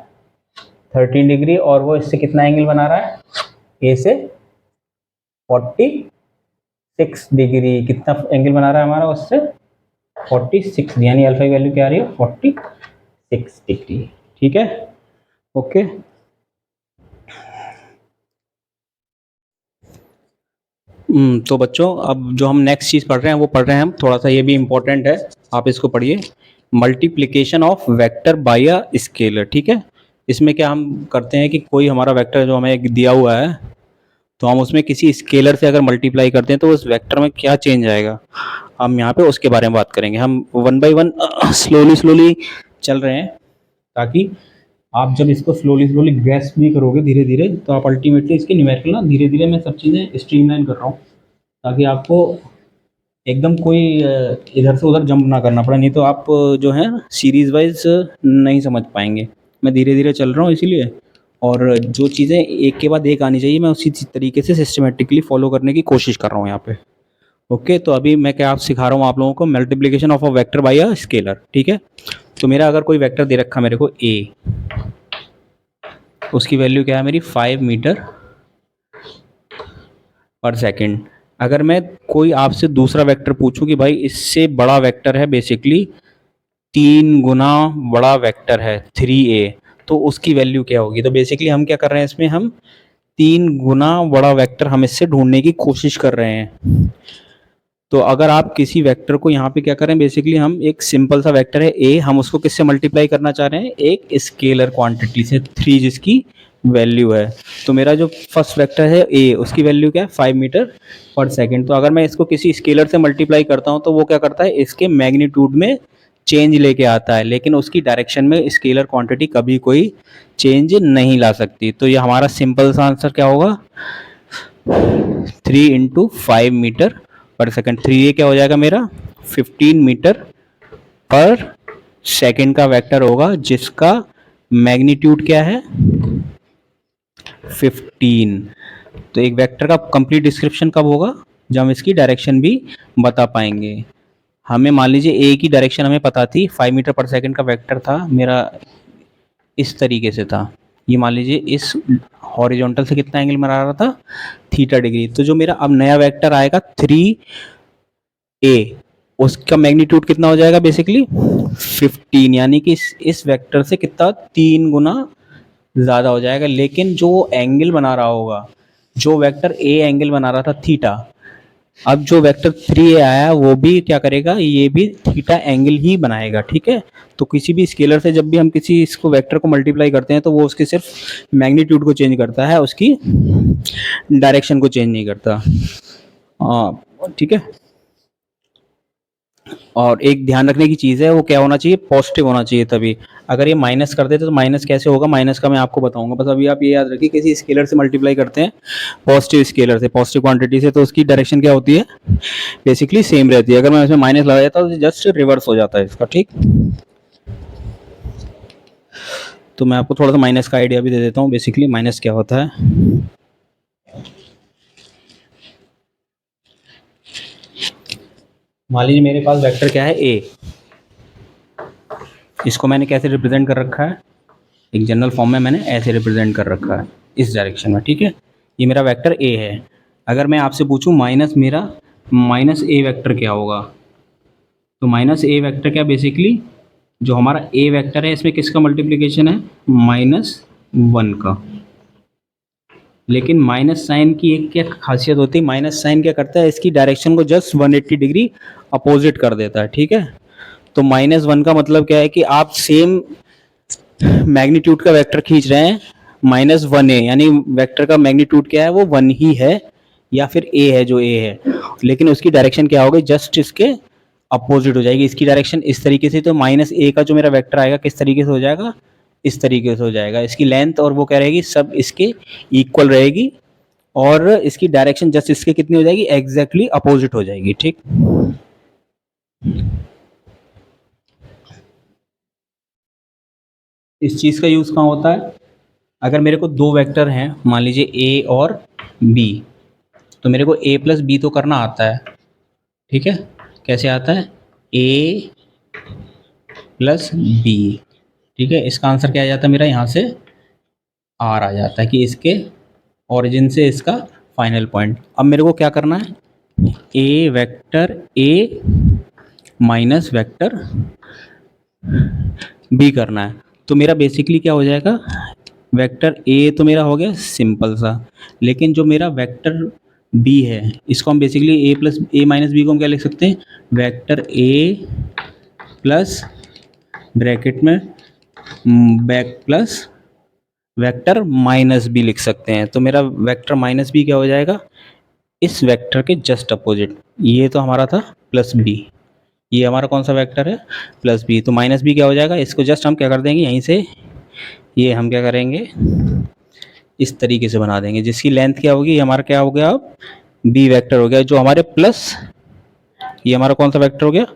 13 डिग्री, और वो इससे कितना एंगल बना रहा है, ए से 46 डिग्री। कितना एंगल बना रहा है हमारा उससे, 46, यानी अल्फा की वैल्यू क्या आ रही है, 46 डिग्री, ठीक है। ओके, तो बच्चों अब जो हम नेक्स्ट चीज़ पढ़ रहे हैं वो पढ़ रहे हैं हम, थोड़ा सा ये भी इम्पोर्टेंट है, आप इसको पढ़िए। Multiplication of vector by a scalar, ठीक है। इसमें क्या हम करते हैं कि कोई हमारा वेक्टर जो हमें दिया हुआ है तो हम उसमें किसी स्केलर से अगर मल्टीप्लाई करते हैं तो उस वेक्टर में क्या चेंज आएगा, हम यहाँ पे उसके बारे में बात करेंगे। हम वन बाय वन स्लोली चल रहे हैं, ताकि आप जब इसको स्लोली ग्रेस्प भी करोगे धीरे धीरे तो आप अल्टीमेटली इसके न्यूमेरिकल ना धीरे धीरे मैं सब चीज़ें स्ट्रीमलाइन कर रहा हूँ, ताकि आपको एकदम कोई इधर से उधर जंप ना करना पड़े, नहीं तो आप जो है सीरीज़ वाइज नहीं समझ पाएंगे। मैं धीरे धीरे चल रहा हूँ इसीलिए, और जो चीज़ें एक के बाद एक आनी चाहिए मैं उसी तरीके से सिस्टमेटिकली फॉलो करने की कोशिश कर रहा हूँ यहाँ पे। ओके, तो अभी मैं क्या आप सिखा रहा हूँ आप लोगों को, multiplication of a vector by a scalar, ठीक है। तो मेरा अगर कोई वेक्टर दे रखा मेरे को ए, उसकी वैल्यू क्या है मेरी 5 मीटर पर सेकंड। अगर मैं कोई आपसे दूसरा वेक्टर पूछूं कि भाई इससे बड़ा वेक्टर है, बेसिकली 3 गुना बड़ा वेक्टर है 3a, तो उसकी वैल्यू क्या होगी। तो बेसिकली हम क्या कर रहे हैं इसमें, हम 3 गुना बड़ा वेक्टर हम इससे ढूंढने की कोशिश कर रहे हैं। तो अगर आप किसी वेक्टर को यहाँ पे क्या करें, बेसिकली हम एक सिंपल सा वेक्टर है ए, हम उसको किससे मल्टीप्लाई करना चाह रहे हैं, एक स्केलर क्वांटिटी से 3 जिसकी वैल्यू है। तो मेरा जो फर्स्ट वेक्टर है ए, उसकी वैल्यू क्या है 5 मीटर पर सेकंड। तो अगर मैं इसको किसी स्केलर से मल्टीप्लाई करता हूँ तो वो क्या करता है, इसके मैग्नीट्यूड में चेंज लेके आता है, लेकिन उसकी डायरेक्शन में स्केलर क्वांटिटी कभी कोई चेंज नहीं ला सकती। तो ये हमारा सिंपल सा आंसर क्या होगा, 3 इंटू 5 मीटर पर सेकंड। 3a क्या हो जाएगा मेरा 15 मीटर पर सेकंड का वेक्टर होगा, जिसका मैग्नीट्यूड क्या है 15। तो एक वेक्टर का कंप्लीट डिस्क्रिप्शन कब होगा, जो हम इसकी डायरेक्शन भी बता पाएंगे। हमें मान लीजिए ए की डायरेक्शन हमें पता थी, 5 मीटर पर सेकंड का वेक्टर था मेरा, इस तरीके से था। ये मान लीजिए इस हॉरिजॉन्टल से कितना एंगल बना रहा था, थीटा डिग्री। तो जो मेरा अब नया वेक्टर आएगा 3a, उसका मैग्नीट्यूड कितना हो जाएगा बेसिकली 15, यानी कि इस वेक्टर से कितना 3 गुना ज़्यादा हो जाएगा। लेकिन जो एंगल बना रहा होगा, जो वेक्टर ए एंगल बना रहा था थीटा, अब जो वेक्टर 3a आया वो भी क्या करेगा, ये भी थीटा एंगल ही बनाएगा। ठीक है, तो किसी भी स्केलर से जब भी हम किसी इसको वेक्टर को मल्टीप्लाई करते हैं तो वो उसके सिर्फ मैग्नीट्यूड को चेंज करता है, उसकी डायरेक्शन को चेंज नहीं करता। ठीक है, और एक ध्यान रखने की चीज़ है, वो क्या होना चाहिए, पॉजिटिव होना चाहिए। तभी अगर ये माइनस कर देते तो माइनस कैसे होगा, माइनस का मैं आपको बताऊंगा। बस अभी आप ये याद रखिए, किसी स्केलर से मल्टीप्लाई करते हैं पॉजिटिव स्केलर से, पॉजिटिव क्वांटिटी से, तो उसकी डायरेक्शन क्या होती है, बेसिकली सेम रहती है। अगर मैं इसमें माइनस लगा देता तो जस्ट रिवर्स हो जाता है इसका। ठीक, तो मैं आपको थोड़ा सा माइनस का आइडिया भी दे देता हूँ, बेसिकली माइनस क्या होता है। मान लीजिए मेरे पास वेक्टर क्या है, ए, इसको मैंने कैसे रिप्रेजेंट कर रखा है, एक जनरल फॉर्म में मैंने ऐसे रिप्रेजेंट कर रखा है, इस डायरेक्शन में। ठीक है, ये मेरा वेक्टर ए है। अगर मैं आपसे पूछूं माइनस मेरा माइनस ए वेक्टर क्या होगा, तो माइनस ए वेक्टर क्या, बेसिकली जो हमारा ए वेक्टर है इसमें किसका मल्टीप्लिकेशन है, -1 का। लेकिन माइनस साइन की एक क्या खासियत होती है, माइनस साइन क्या करता है, इसकी डायरेक्शन को जस्ट 180 डिग्री अपोजिट कर देता है। ठीक है, तो -1 का मतलब क्या है कि आप सेम मैग्नीट्यूड का वेक्टर खींच रहे हैं, -1a, यानी वेक्टर का मैग्नीट्यूड क्या है, वो 1 ही है, या फिर a है, जो a है, लेकिन उसकी डायरेक्शन क्या होगी, जस्ट इसके अपोजिट हो जाएगी। इसकी डायरेक्शन इस तरीके से, तो -a का जो मेरा वेक्टर आएगा किस तरीके से हो जाएगा, इस तरीके से हो जाएगा। इसकी लेंथ और वो क्या रहेगी, सब इसके इक्वल रहेगी, और इसकी डायरेक्शन जस्ट इसके कितनी हो जाएगी, एग्जैक्टली अपोजिट हो जाएगी। ठीक, इस चीज़ का यूज़ कहाँ होता है, अगर मेरे को दो वेक्टर हैं, मान लीजिए ए और बी, तो मेरे को ए प्लस बी तो करना आता है। ठीक है, कैसे आता है, ए प्लस बी। ठीक है, इसका आंसर क्या आ जाता है मेरा, यहाँ से आर आ जाता है, कि इसके ओरिजिन से इसका फाइनल पॉइंट। अब मेरे को क्या करना है, a vector A minus vector B करना है। तो मेरा बेसिकली क्या हो जाएगा, वेक्टर ए तो मेरा हो गया सिंपल सा, लेकिन जो मेरा वेक्टर बी है, इसको हम basically A plus A minus B को हम क्या लिख सकते हैं, वेक्टर ए प्लस ब्रैकेट में back plus vector minus B लिख सकते हैं। तो मेरा वेक्टर माइनस बी क्या हो जाएगा, इस वेक्टर के जस्ट अपोजिट। ये तो हमारा था प्लस बी, ये हमारा कौन सा वेक्टर है, प्लस बी। तो माइनस बी क्या हो जाएगा, इसको जस्ट हम क्या कर देंगे, यहीं से ये हम क्या करेंगे, इस तरीके से बना देंगे, जिसकी लेंथ क्या होगी, हमारा क्या हो गया, अब बी वेक्टर हो गया, जो हमारे प्लस, ये हमारा कौन सा वेक्टर हो गया,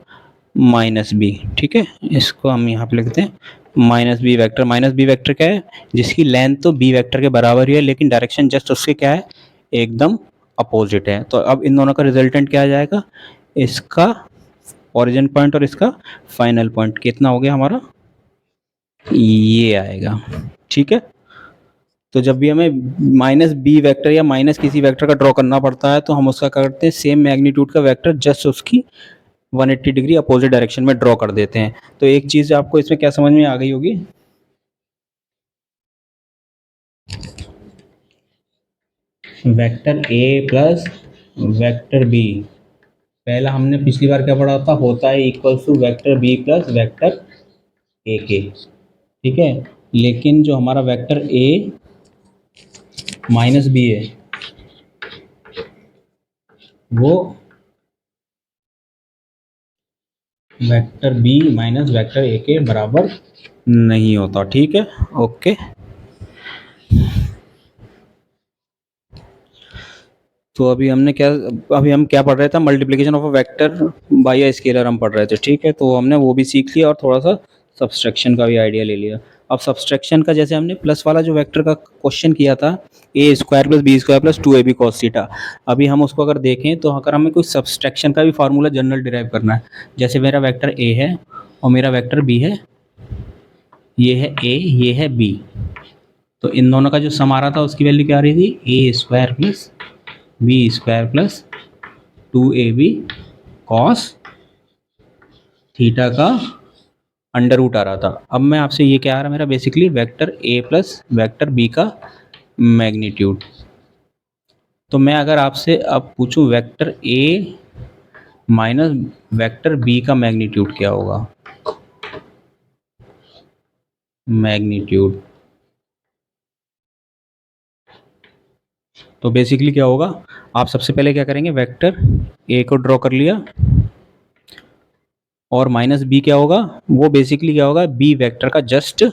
माइनस बी। ठीक है, इसको हम यहाँ पे लिखते हैं minus B vector. Minus B vector क्या है, जिसकी लेंथ तो बी वेक्टर के बराबर ही है, लेकिन डायरेक्शन जस्ट उसके क्या है, एकदम अपोजिट है। तो अब इन दोनों का रिजल्टेंट क्या आ जाएगा, इसका ओरिजिन पॉइंट और इसका फाइनल पॉइंट कितना हो गया हमारा, ये आएगा। ठीक है, तो जब भी हमें माइनस बी वेक्टर या माइनस किसी वेक्टर का ड्रॉ करना पड़ता है, तो हम उसका करते हैं सेम मैग्नीट्यूड का वेक्टर जस्ट उसकी 180 डिग्री अपोजिट डायरेक्शन में ड्रॉ कर देते हैं। तो एक चीज़ आपको इसमें क्या समझ में आ गई होगी, vector A plus vector B, पहला हमने पिछली बार क्या पढ़ा था, होता है equals to vector B plus vector A के। ठीक है, लेकिन जो हमारा वेक्टर ए माइनस बी है, वो vector B minus vector A के बराबर नहीं होता। ठीक है, ओके। तो अभी हमने क्या, अभी हम क्या पढ़ रहे थे, multiplication of a vector by a scalar हम पढ़ रहे थे। ठीक है, तो हमने वो भी सीख लिया और थोड़ा सा सब्सट्रैक्शन का भी आइडिया ले लिया। अब सब्सट्रैक्शन का जैसे हमने प्लस वाला जो वेक्टर का क्वेश्चन किया था, A square plus B square plus 2ab cos theta, अभी हम उसको अगर देखें तो अगर हमें कोई सब्सट्रैक्शन का भी फार्मूला जनरल डिराइव करना है, जैसे मेरा वेक्टर ए है और मेरा वेक्टर बी है, ये है ए, ये है बी, तो इन दोनों का जो सम आ रहा था उसकी वैल्यू क्या आ रही थी, A square plus B square plus 2ab cos theta का अंडर रूट आ रहा था। अब मैं आपसे ये क्या आ रहा है मेरा basically vector A plus vector B का मैग्नीट्यूड। तो मैं अगर आपसे अब पूछूं vector A minus vector B का मैग्नीट्यूड क्या होगा, मैग्नीट्यूड, तो बेसिकली क्या होगा, आप सबसे पहले क्या करेंगे, वेक्टर ए को ड्रॉ कर लिया और माइनस बी क्या होगा, वो बेसिकली क्या होगा, बी वेक्टर का जस्ट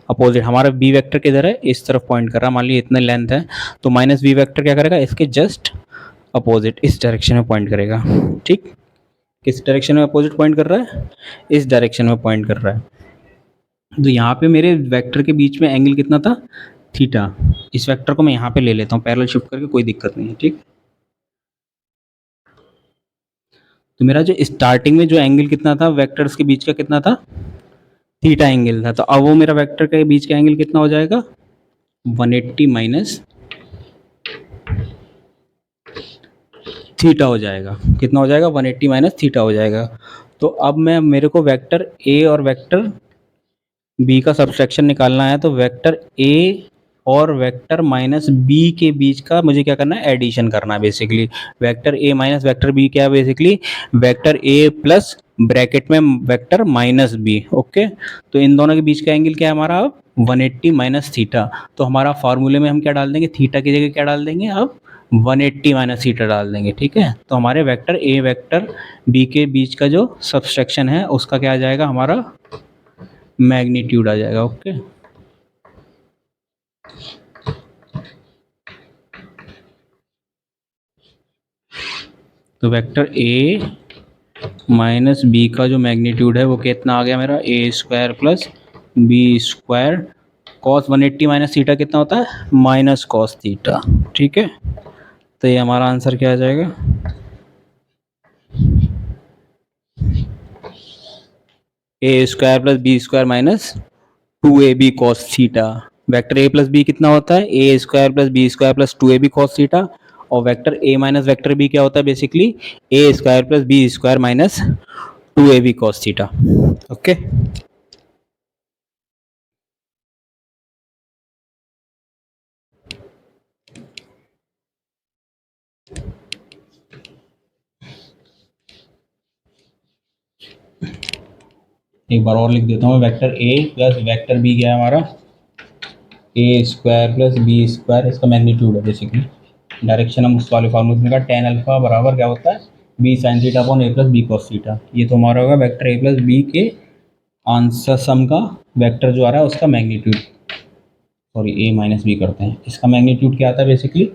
अपोजिट। हमारा बी वेक्टर किधर है, इस तरफ पॉइंट कर रहा है, मान लीजिए इतने लेंथ है, तो माइनस बी वेक्टर क्या करेगा, इसके जस्ट अपोजिट इस डायरेक्शन में पॉइंट करेगा। ठीक, किस डायरेक्शन में अपोजिट पॉइंट कर रहा है, इस डायरेक्शन में पॉइंट कर रहा है। तो यहाँ पे मेरे वेक्टर के बीच में एंगल कितना था, थीटा। इस वेक्टर को मैं यहाँ पे ले लेता हूँ पैरेलल शिफ्ट करके, कोई दिक्कत नहीं है। ठीक, तो मेरा जो स्टार्टिंग में जो एंगल कितना था वेक्टर्स के बीच का कितना था, थीटा एंगल था। तो अब वो मेरा वेक्टर के बीच का एंगल कितना हो जाएगा, 180 माइनस थीटा हो जाएगा। कितना हो जाएगा, 180 माइनस थीटा हो जाएगा। तो अब मैं मेरे को वेक्टर ए और वेक्टर बी का सब्सट्रैक्शन निकालना है, तो वेक्टर ए और वेक्टर माइनस बी के बीच का मुझे क्या करना है, एडिशन करना है basically. Vector A minus vector B क्या है, basically vector A plus bracket में वेक्टर माइनस बी। ओके, तो इन दोनों के बीच का एंगल क्या है हमारा, अब 180 माइनस थीटा। तो हमारा फार्मूले में हम क्या डाल देंगे, थीटा की जगह क्या डाल देंगे, अब 180 माइनस थीटा डाल देंगे। ठीक है, तो हमारे वेक्टर ए वेक्टर बी के बीच का जो सब्सट्रैक्शन है उसका क्या आ जाएगा, हमारा मैग्नीट्यूड आ जाएगा। ओके, तो वेक्टर ए माइनस बी का जो मैग्नीट्यूड है वो कितना आ गया मेरा, A square plus B square cos 180 minus theta कितना होता है, माइनस कॉस थीटा। ठीक है, तो ये हमारा आंसर क्या आ जाएगा, A square plus B square minus 2ab cos theta. Vector A plus B कितना होता है, A square plus B square plus 2ab cos theta, और vector A minus vector B क्या होता है, basically A square plus B square minus 2ab cos theta. Okay, एक बार और लिख देता हूँ, vector A plus vector B क्या है हमारा, A square plus B square, इसका मैग्नीट्यूड है बेसिकली। डायरेक्शन हम उस वाले फार्मूले में का tan अल्फा बराबर क्या होता है, B sine theta upon A plus B cos theta. ये तो हमारा होगा वेक्टर ए प्लस बी के आंसर सम का वेक्टर जो आ रहा है उसका magnitude, sorry A minus B करते हैं, इसका मैग्नीट्यूड क्या आता है basically,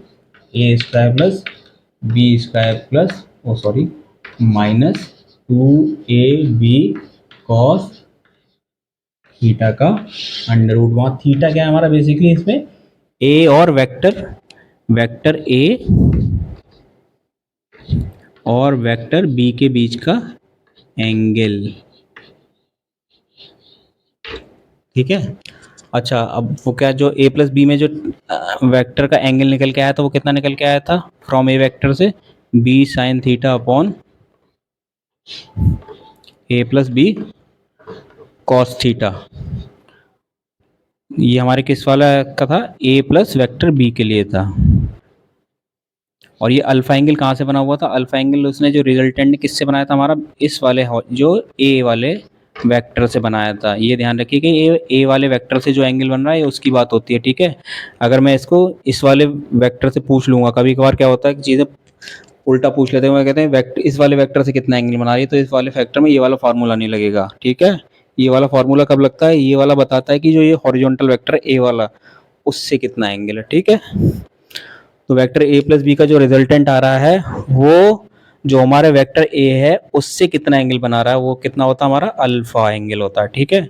A square plus B square plus oh sorry minus 2ab cos theta का अंडर रूट। वहाँ थीटा क्या है हमारा बेसिकली इसमें, ए और वेक्टर वेक्टर ए और वेक्टर बी के बीच का एंगल। ठीक है, अच्छा अब वो क्या, जो ए प्लस बी में जो वेक्टर का एंगल निकल के आया था वो कितना निकल के आया था, फ्रॉम ए वेक्टर से B sine theta upon A plus B cos theta. ये हमारे किस वाला का था, ए प्लस वेक्टर बी के लिए था। और ये अल्फा एंगल कहाँ से बना हुआ था, अल्फा एंगल उसने जो रिजल्टेंट ने किससे बनाया था हमारा, इस वाले जो ए वाले वेक्टर से बनाया था। ये ध्यान रखिए कि ए वाले वेक्टर से जो एंगल बन रहा है उसकी बात होती है। ठीक है, अगर मैं इसको इस वाले वेक्टर से पूछ लूँगा, कभी कभार क्या होता है कि चीज़ें उल्टा पूछ लेते हैं, वो कहते हैं वेक्टर इस वाले वेक्टर से कितना एंगल बना रही है, तो इस वाले फैक्टर में ये वाला फार्मूला नहीं लगेगा। ठीक है, ये वाला फार्मूला कब लगता है, ये वाला बताता है कि जो ये हॉरिजॉन्टल वेक्टर है ए वाला उससे कितना एंगल है। ठीक है, तो वेक्टर ए प्लस बी का जो रिजल्टेंट आ रहा है वो जो हमारे वेक्टर ए है उससे कितना एंगल बना रहा है, वो कितना होता है हमारा, अल्फा एंगल होता है। ठीक है,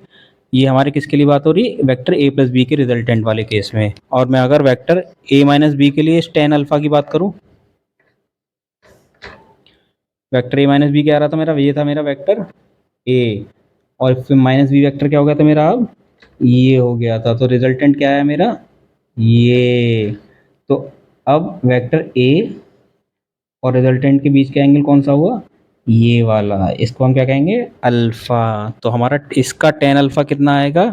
ये हमारे किसके लिए बात हो रही है, वेक्टर ए प्लस बी के रिजल्टेंट वाले केस में। और मैं अगर वेक्टर ए माइनस बी के लिए tan अल्फा की बात करूं, वेक्टर ए माइनस बी क्या आ रहा था मेरा, ये था मेरा वेक्टर ए, और फिर माइनस बी वेक्टर क्या हो गया था मेरा, अब ये हो गया था। तो रिजल्टेंट क्या है मेरा, ये। तो अब वेक्टर ए और रिजल्टेंट के बीच का एंगल कौन सा हुआ, ये वाला, इसको हम क्या कहेंगे, अल्फा। तो हमारा इसका tan अल्फा कितना आएगा,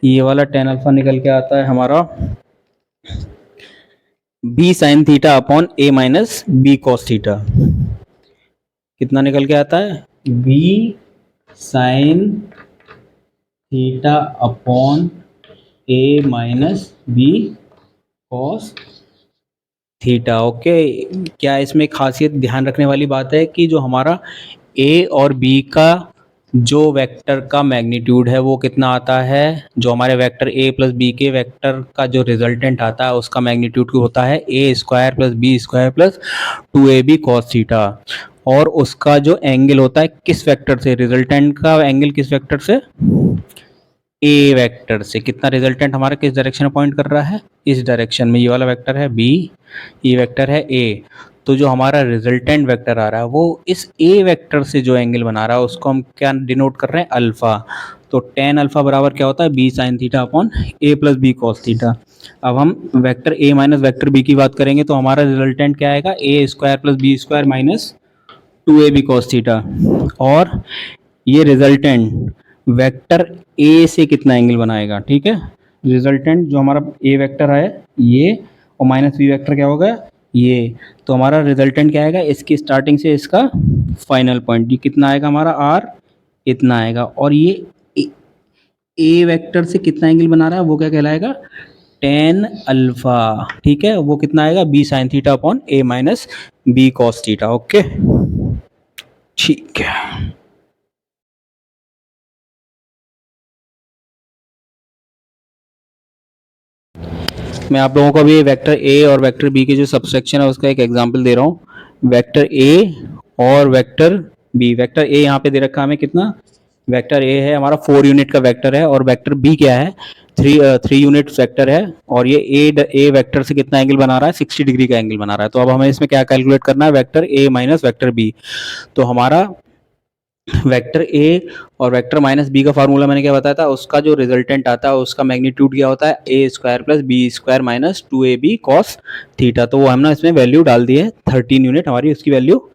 ये वाला tan अल्फा निकल के आता है हमारा B sine theta upon A minus B cos theta. कितना निकल के आता है, B sine theta upon A minus B cos theta. Okay, क्या इसमें खासियत ध्यान रखने वाली बात है कि जो हमारा ए और बी का जो वेक्टर का मैग्नीट्यूड है वो कितना आता है, जो हमारे वेक्टर ए प्लस बी के वेक्टर का जो रिजल्टेंट आता है उसका मैग्नीट्यूड होता है A square plus B square plus 2ab cos theta. और उसका जो एंगल होता है किस वेक्टर से, रिजल्टेंट का एंगल किस वेक्टर से, ए वेक्टर से। कितना रिजल्टेंट हमारा किस डायरेक्शन में पॉइंट कर रहा है, इस डायरेक्शन में। ये वाला वेक्टर है बी, ये वेक्टर है ए। तो जो हमारा रिजल्टेंट वेक्टर आ रहा है वो इस ए वेक्टर से जो एंगल बना रहा है उसको हम क्या डिनोट कर रहे हैं, अल्फा। तो tan अल्फा बराबर क्या होता है, B sine theta upon A plus B cos theta. अब हम vector A minus vector B की बात करेंगे तो हमारा रिजल्टेंट क्या आएगा, A square plus B square minus 2ab cos theta. और ये रिजल्टेंट वेक्टर ए से कितना एंगल बनाएगा, ठीक है। रिजल्टेंट जो हमारा ए वेक्टर है ये, और माइनस बी वेक्टर क्या होगा, ये। तो हमारा रिजल्टेंट क्या आएगा, इसकी स्टार्टिंग से इसका फाइनल पॉइंट, ये कितना आएगा हमारा आर, इतना आएगा। और ये ए वेक्टर से कितना एंगल बना रहा है वो क्या कहलाएगा, tan अल्फा, ठीक है। वो कितना आएगा, B sine theta upon A minus B cos theta. Okay, ठीक है। मैं आप लोगों को अभी वेक्टर ए और वेक्टर बी के जो सबसेक्शन है उसका एक एग्जांपल दे रहा हूँ। वेक्टर ए और वेक्टर बी। वेक्टर ए यहाँ पे दे रखा है हमें कितना, वेक्टर ए है हमारा 4 यूनिट का वेक्टर है, और वेक्टर बी क्या है, 3 यूनिट वेक्टर है। और ये ए वेक्टर से कितना एंगल बना रहा है, 60 डिग्री का एंगल बना रहा है। तो अब हमें इसमें क्या कैलकुलेट करना है, vector A minus vector B. तो हमारा वेक्टर ए और वेक्टर माइनस बी का फार्मूला मैंने क्या बताया था, उसका जो रिजल्टेंट आता है उसका मैग्नीट्यूड क्या होता है, A square plus B square minus 2ab cos theta. तो वो हमने इसमें वैल्यू डाल दी है, 13 यूनिट हमारी उसकी वैल्यू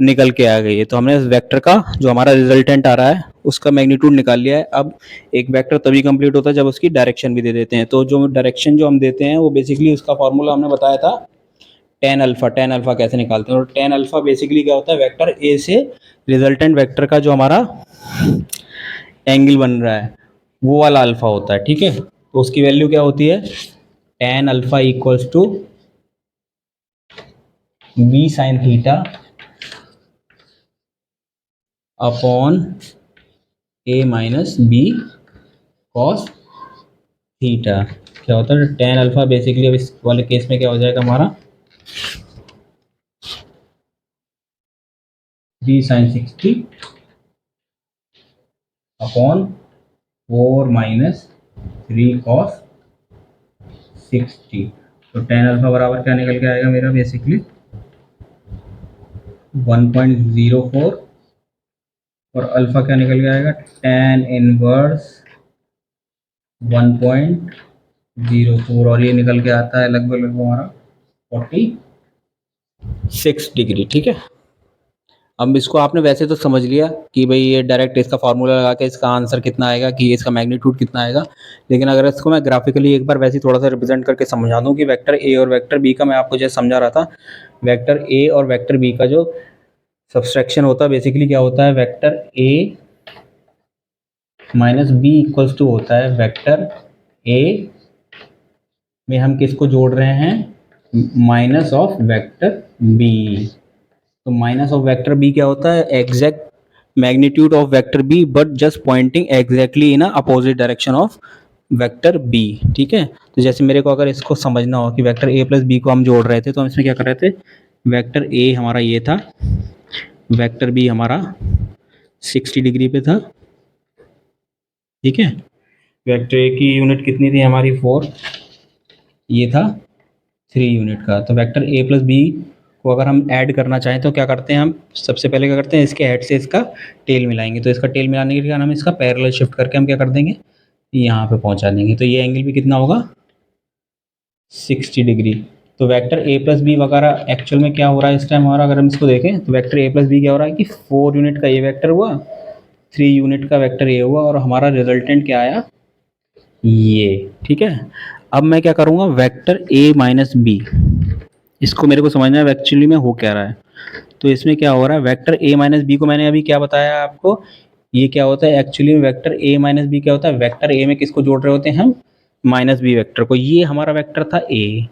निकल के आ गई है। तो हमने इस वेक्टर का जो हमारा रिजल्टेंट आ रहा है उसका मैग्नीट्यूड निकाल लिया है। अब एक वेक्टर तभी कंप्लीट होता है जब उसकी डायरेक्शन भी दे देते हैं। तो जो डायरेक्शन जो हम देते हैं वो बेसिकली उसका फार्मूला हमने बताया था tan अल्फा। tan अल्फा कैसे निकालते हैं, और tan अल्फा बेसिकली क्या होता है, वेक्टर ए से रिजल्टेंट वेक्टर का जो हमारा एंगल बन रहा है वो वाला अल्फा होता है, ठीक है। तो उसकी वैल्यू क्या होती है, tan alpha equals to B sine theta upon A minus B cos theta. क्या होता है tan अल्फा बेसिकली, अब इस वाले केस में क्या हो जाएगा हमारा, 3 साइन 60 अपॉन 4 माइनस 3 कॉस 60। तो tan अल्फा बराबर क्या निकल के आएगा मेरा, बेसिकली 1.04, और अल्फा क्या निकल के आएगा, tan इनवर्स 1.04, और ये निकल के आता है लगभग हमारा 46 डिग्री, ठीक है। अब इसको आपने वैसे तो समझ लिया कि भाई ये डायरेक्ट इसका फार्मूला लगा के इसका आंसर कितना आएगा, कि इसका मैग्नीट्यूड कितना आएगा। लेकिन अगर इसको मैं ग्राफिकली एक बार वैसे थोड़ा सा रिप्रेजेंट करके समझा दूं कि वेक्टर ए और वेक्टर बी का, मैं आपको जैसे समझा रहा था, वेक्टर ए और वेक्टर बी का जो सब्सट्रैक्शन होता है बेसिकली क्या होता है, vector A minus B equals to होता है वेक्टर ए में हम किसको जोड़ रहे हैं, माइनस ऑफ वेक्टर बी। तो माइनस ऑफ वेक्टर बी क्या होता है, exact magnitude of vector B but just pointing exactly in opposite direction of vector B, ठीक है। तो जैसे मेरे को अगर इसको समझना हो कि वेक्टर ए प्लस बी को हम जोड़ रहे थे तो हम इसमें क्या कर रहे थे, वेक्टर ए हमारा ये था, वेक्टर बी हमारा 60 डिग्री पे था, ठीक है। वेक्टर ए की यूनिट कितनी थी हमारी 4, ये था 3 यूनिट का। तो वेक्टर ए प्लस बी को अगर हम ऐड करना चाहें तो क्या करते हैं, हम सबसे पहले क्या करते हैं, इसके हेड से इसका टेल मिलाएंगे। तो इसका टेल मिलाने के लिए हम इसका पैरेलल शिफ्ट करके हम क्या कर देंगे, यहाँ पे पहुँचा देंगे। तो ये एंगल भी कितना होगा, 60 डिग्री। तो वेक्टर ए प्लस बी वगैरह एक्चुअल में क्या हो रहा है इस टाइम हमारा, अगर हम इसको देखें तो वेक्टर ए प्लस बी क्या हो रहा है कि 4 यूनिट का ये वेक्टर हुआ, 3 यूनिट का वेक्टर ए हुआ, और हमारा रिजल्टेंट क्या आया, ये। ठीक है। अब मैं क्या करूँगा, वेक्टर ए माइनस बी, इसको मेरे को समझना है एक्चुअली में हो क्या रहा है। तो इसमें क्या हो रहा है, वेक्टर ए माइनस बी को मैंने अभी क्या बताया आपको, ये क्या होता है एक्चुअली में, वेक्टर ए माइनस बी क्या होता है, वेक्टर ए में किसको जोड़ रहे होते हैं हम, माइनस बी वेक्टर को। ये हमारा वेक्टर था ए,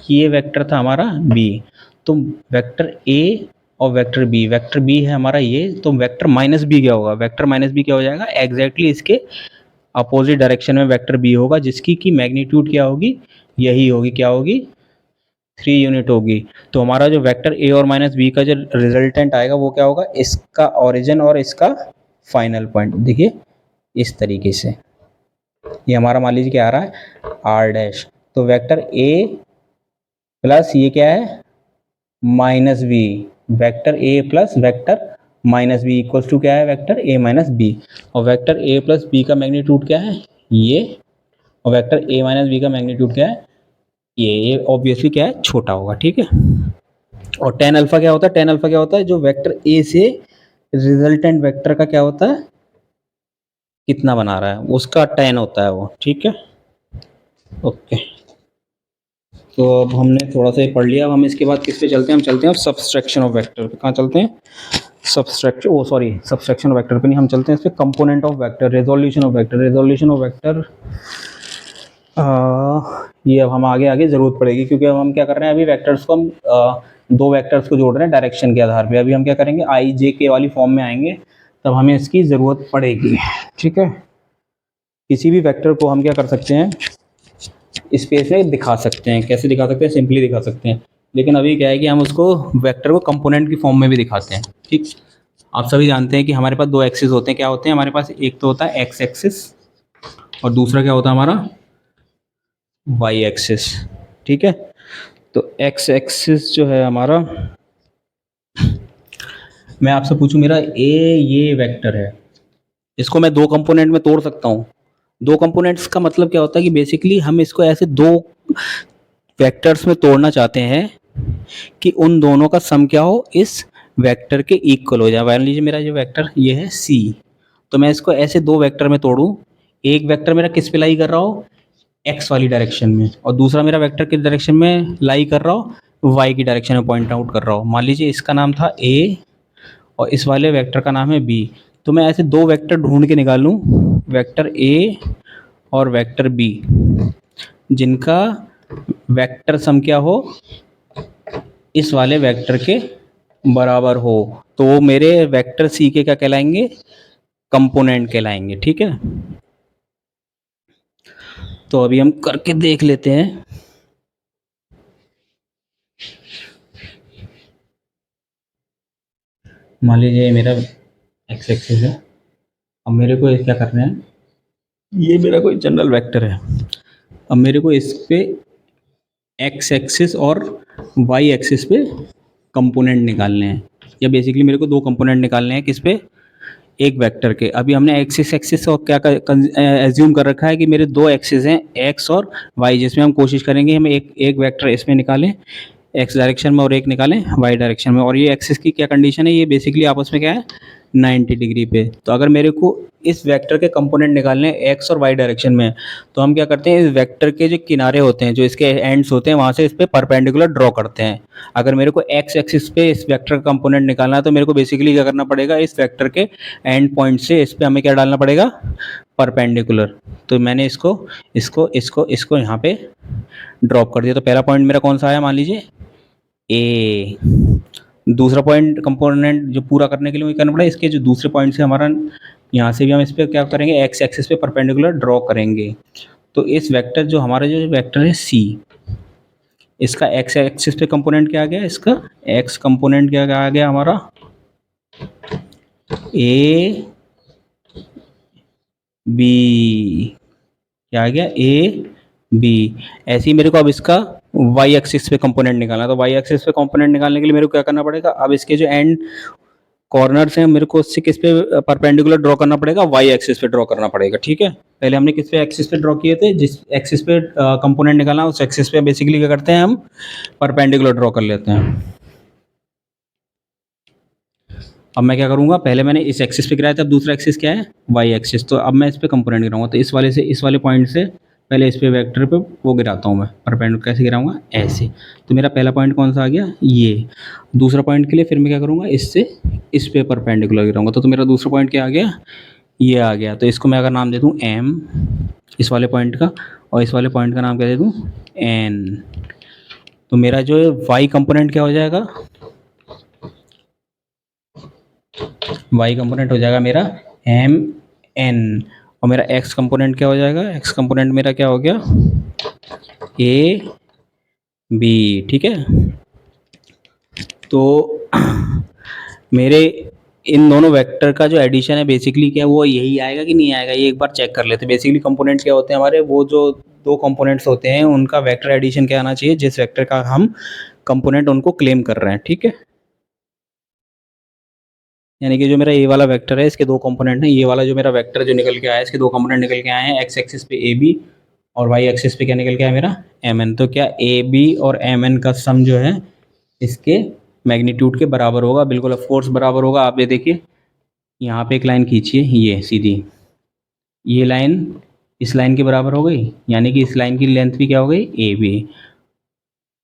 ये वेक्टर था हमारा बी। तो वेक्टर ए और वेक्टर बी है हमारा ये, तो वेक्टर माइनस बी क्या होगा, वेक्टर माइनस बी क्या हो जाएगा, एग्जैक्टली इसके अपोजिट डायरेक्शन में वेक्टर बी होगा, जिसकी की मैग्नीट्यूड क्या होगी, यही होगी, क्या होगी, 3 यूनिट होगी। तो हमारा जो वेक्टर ए और माइनस बी का जो रिजल्टेंट आएगा वो क्या होगा, इसका ओरिजिन और इसका फाइनल पॉइंट, देखिए इस तरीके से ये हमारा मान लीजिए क्या आ रहा है, आर डैश। तो वेक्टर ए प्लस ये क्या है, minus B, vector A plus vector minus B equals to क्या है, वेक्टर ए माइनस बी। और वेक्टर ए प्लस बी का मैग्नीट्यूड क्या है, ये, और वेक्टर ए माइनस बी का मैग्नीट्यूड क्या है, ये ऑब्वियसली क्या है, छोटा होगा। ठीक है। और टेन अल्फा क्या होता है, टेन अल्फा क्या होता है, जो वेक्टर ए से रिजल्टेंट वेक्टर का क्या होता है, कितना बना रहा है, उसका टेन होता है वो। ठीक है। ओके। तो अब हमने थोड़ा सा ये पढ़ लिया, अब हम इसके बाद किस पे चलते हैं, हम चलते हैं अब सब्सट्रैक्शन ऑफ वेक्टर पे। कहाँ चलते हैं, subtraction, oh sorry, subtraction of vector पे नहीं, हम चलते हैं इस पे component of vector, resolution of vector, resolution of vector. ये अब हम आगे आगे ज़रूरत पड़ेगी, क्योंकि अब हम क्या कर रहे हैं, अभी वेक्टर्स को हम दो वेक्टर्स को जोड़ रहे हैं डायरेक्शन के आधार पे। अभी हम क्या करेंगे, आई जे के वाली फॉर्म में आएंगे तब हमें इसकी ज़रूरत पड़ेगी। ठीक है। किसी भी वेक्टर को हम क्या कर सकते हैं, स्पेस में दिखा सकते हैं। कैसे दिखा सकते हैं, सिंपली दिखा सकते हैं। लेकिन अभी क्या है कि हम उसको वेक्टर को कंपोनेंट की फॉर्म में भी दिखाते हैं। ठीक। आप सभी जानते हैं कि हमारे पास दो एक्सिस होते हैं। क्या होते हैं हमारे पास, एक तो होता है एक्स एक्सिस और दूसरा क्या होता है हमारा, वाई एक्सिस। ठीक है। तो एक्स एक्सिस जो है हमारा, मैं आपसे पूछूं, मेरा ए ये वेक्टर है, इसको मैं दो कंपोनेंट में तोड़ सकता हूँ। दो कंपोनेंट्स का मतलब क्या होता है कि बेसिकली हम इसको ऐसे दो वेक्टर्स में तोड़ना चाहते हैं कि उन दोनों का सम क्या हो, इस वेक्टर के इक्वल हो जाए। मान लीजिए मेरा जो वेक्टर ये है सी, तो मैं इसको ऐसे दो वेक्टर में तोड़ूं, एक वेक्टर मेरा किस पे लाई कर रहा हो, एक्स वाली डायरेक्शन में, और दूसरा मेरा वेक्टर किस डायरेक्शन में लाई कर रहा हो, वाई की डायरेक्शन में पॉइंट आउट कर रहा हो। मान लीजिए इसका नाम था ए और इस वाले वेक्टर का नाम है बी। तो मैं ऐसे दो वेक्टर ढूंढ के निकालूं, वेक्टर ए और वेक्टर बी, जिनका वेक्टर सम क्या हो, इस वाले वेक्टर के बराबर हो, तो वो मेरे वेक्टर सी के क्या कहलाएंगे, कंपोनेंट कहलाएंगे। ठीक है। तो अभी हम करके देख लेते हैं। मान लीजिए मेरा एक्स एक्सिस है, अब मेरे को क्या करना है, ये मेरा कोई जनरल वेक्टर है, अब मेरे को इस पे एक्स एक्सिस और वाई एक्सिस पे कंपोनेंट निकालने हैं, या बेसिकली मेरे को दो कंपोनेंट निकालने हैं, किस पे, एक वेक्टर के। अभी हमने एक्सिस एक्सिस और क्या एज्यूम कर रखा है कि मेरे दो एक्सिस हैं, एक्स और वाई, जिसमें हम कोशिश करेंगे हम एक एक वेक्टर इसमें निकालें एक्स डायरेक्शन में और एक निकालें वाई डायरेक्शन में। और ये एक्सिस की क्या कंडीशन है, ये बेसिकली आपस में क्या है, 90 डिग्री पे। तो अगर मेरे को इस वेक्टर के कंपोनेंट निकालने हैं एक्स और वाई डायरेक्शन में, तो हम क्या करते हैं, इस वेक्टर के जो किनारे होते हैं, जो इसके एंड्स होते हैं, वहाँ से इस पर परपेंडिकुलर ड्रॉ करते हैं। अगर मेरे को एक्स एक्सिस पे इस वेक्टर का कंपोनेंट निकालना है, तो मेरे को बेसिकली क्या करना पड़ेगा, इस वेक्टर के एंड पॉइंट से इस पर हमें क्या डालना पड़ेगा, परपेंडिकुलर। तो मैंने इसको इसको इसको इसको यहाँ पे ड्रॉप कर दिया। तो पहला पॉइंट मेरा कौन सा आया, मान लीजिए ए। दूसरा पॉइंट कंपोनेंट जो पूरा करने के लिए करना पड़ेगा, इसके जो दूसरे पॉइंट से हमारा, यहाँ से भी हम इस पर क्या करेंगे, एक्स एक्सिस पे परपेंडिकुलर ड्रॉ करेंगे। तो इस वेक्टर जो हमारा जो वेक्टर है सी, इसका एक्स एक्सिस पे कंपोनेंट क्या आ गया, इसका एक्स कंपोनेंट क्या आ गया हमारा, ए बी, क्या आ गया, ए बी। ऐसे ही मेरे को अब इसका वाई एक्सिस पे कंपोनेंट निकालना है, तो वाई एक्सिस पे कंपोनेंट निकालने के लिए मेरे को क्या करना पड़ेगा, अब इसके जो एंड कॉर्नर्स हैं मेरे को उससे किस पे परपेंडिकुलर ड्रॉ करना पड़ेगा, वाई एक्सिस पे ड्रॉ करना पड़ेगा। ठीक है, पहले हमने किस पे एक्सिस पे ड्रॉ किए थे, जिस एक्सिस पे कंपोनेंट निकालना उस एक्सिस पे बेसिकली क्या करते हैं हम, परपेंडिकुलर ड्रॉ कर लेते हैं। अब मैं क्या करूंगा, पहले मैंने इस एक्सिस पे गिराया था, अब दूसरा एक्सिस क्या है, वाई एक्सिस, तो अब मैं इस पे कंपोनेंट गिराऊंगा, तो इस वाले से इस वाले पॉइंट से पहले इस पे वेक्टर पे वो गिराता हूँ मैं परपेंडिकुलर, कैसे गिराऊंगा, ऐसे। तो मेरा पहला पॉइंट कौन सा आ गया, ये। दूसरा पॉइंट के लिए फिर मैं क्या करूंगा, इससे इस पे परपेंडिकुलर गिराऊंगा, तो मेरा दूसरा पॉइंट क्या आ गया, ये आ गया। तो इसको मैं अगर नाम दे दूँ एम इस वाले पॉइंट का, और इस वाले पॉइंट का नाम क्या दे दूँ, एन, तो मेरा जो वाई कंपोनेंट क्या हो जाएगा, वाई कंपोनेंट हो जाएगा मेरा एम एन, और मेरा एक्स कंपोनेंट क्या हो जाएगा, एक्स कंपोनेंट मेरा क्या हो गया, ए बी। ठीक है, तो मेरे इन दोनों वेक्टर का जो एडिशन है बेसिकली क्या है, वो यही आएगा कि नहीं आएगा, ये एक बार चेक कर लेते हैं। बेसिकली कंपोनेंट क्या होते हैं हमारे, वो जो दो कंपोनेंट्स होते हैं उनका वेक्टर एडिशन क्या आना चाहिए, जिस वेक्टर का हम कंपोनेंट उनको क्लेम कर रहे हैं। ठीक है, यानी कि जो मेरा ए वाला वेक्टर है इसके दो कंपोनेंट हैं, ये वाला जो मेरा वेक्टर जो निकल के आया है इसके दो कंपोनेंट निकल के आए हैं, एक्स एक्सिस पे ए बी और वाई एक्सिस पे क्या निकल के आया मेरा, एम एन। तो क्या ए बी और एम एन का सम जो है इसके मैग्नीट्यूड के बराबर होगा, बिल्कुल ऑफ कोर्स बराबर होगा। आप ये देखिए यहाँ पे एक लाइन खींचिए, ये सीधी, ये लाइन इस लाइन के बराबर हो गई, यानी कि इस लाइन की लेंथ भी क्या हो गई, ए बी।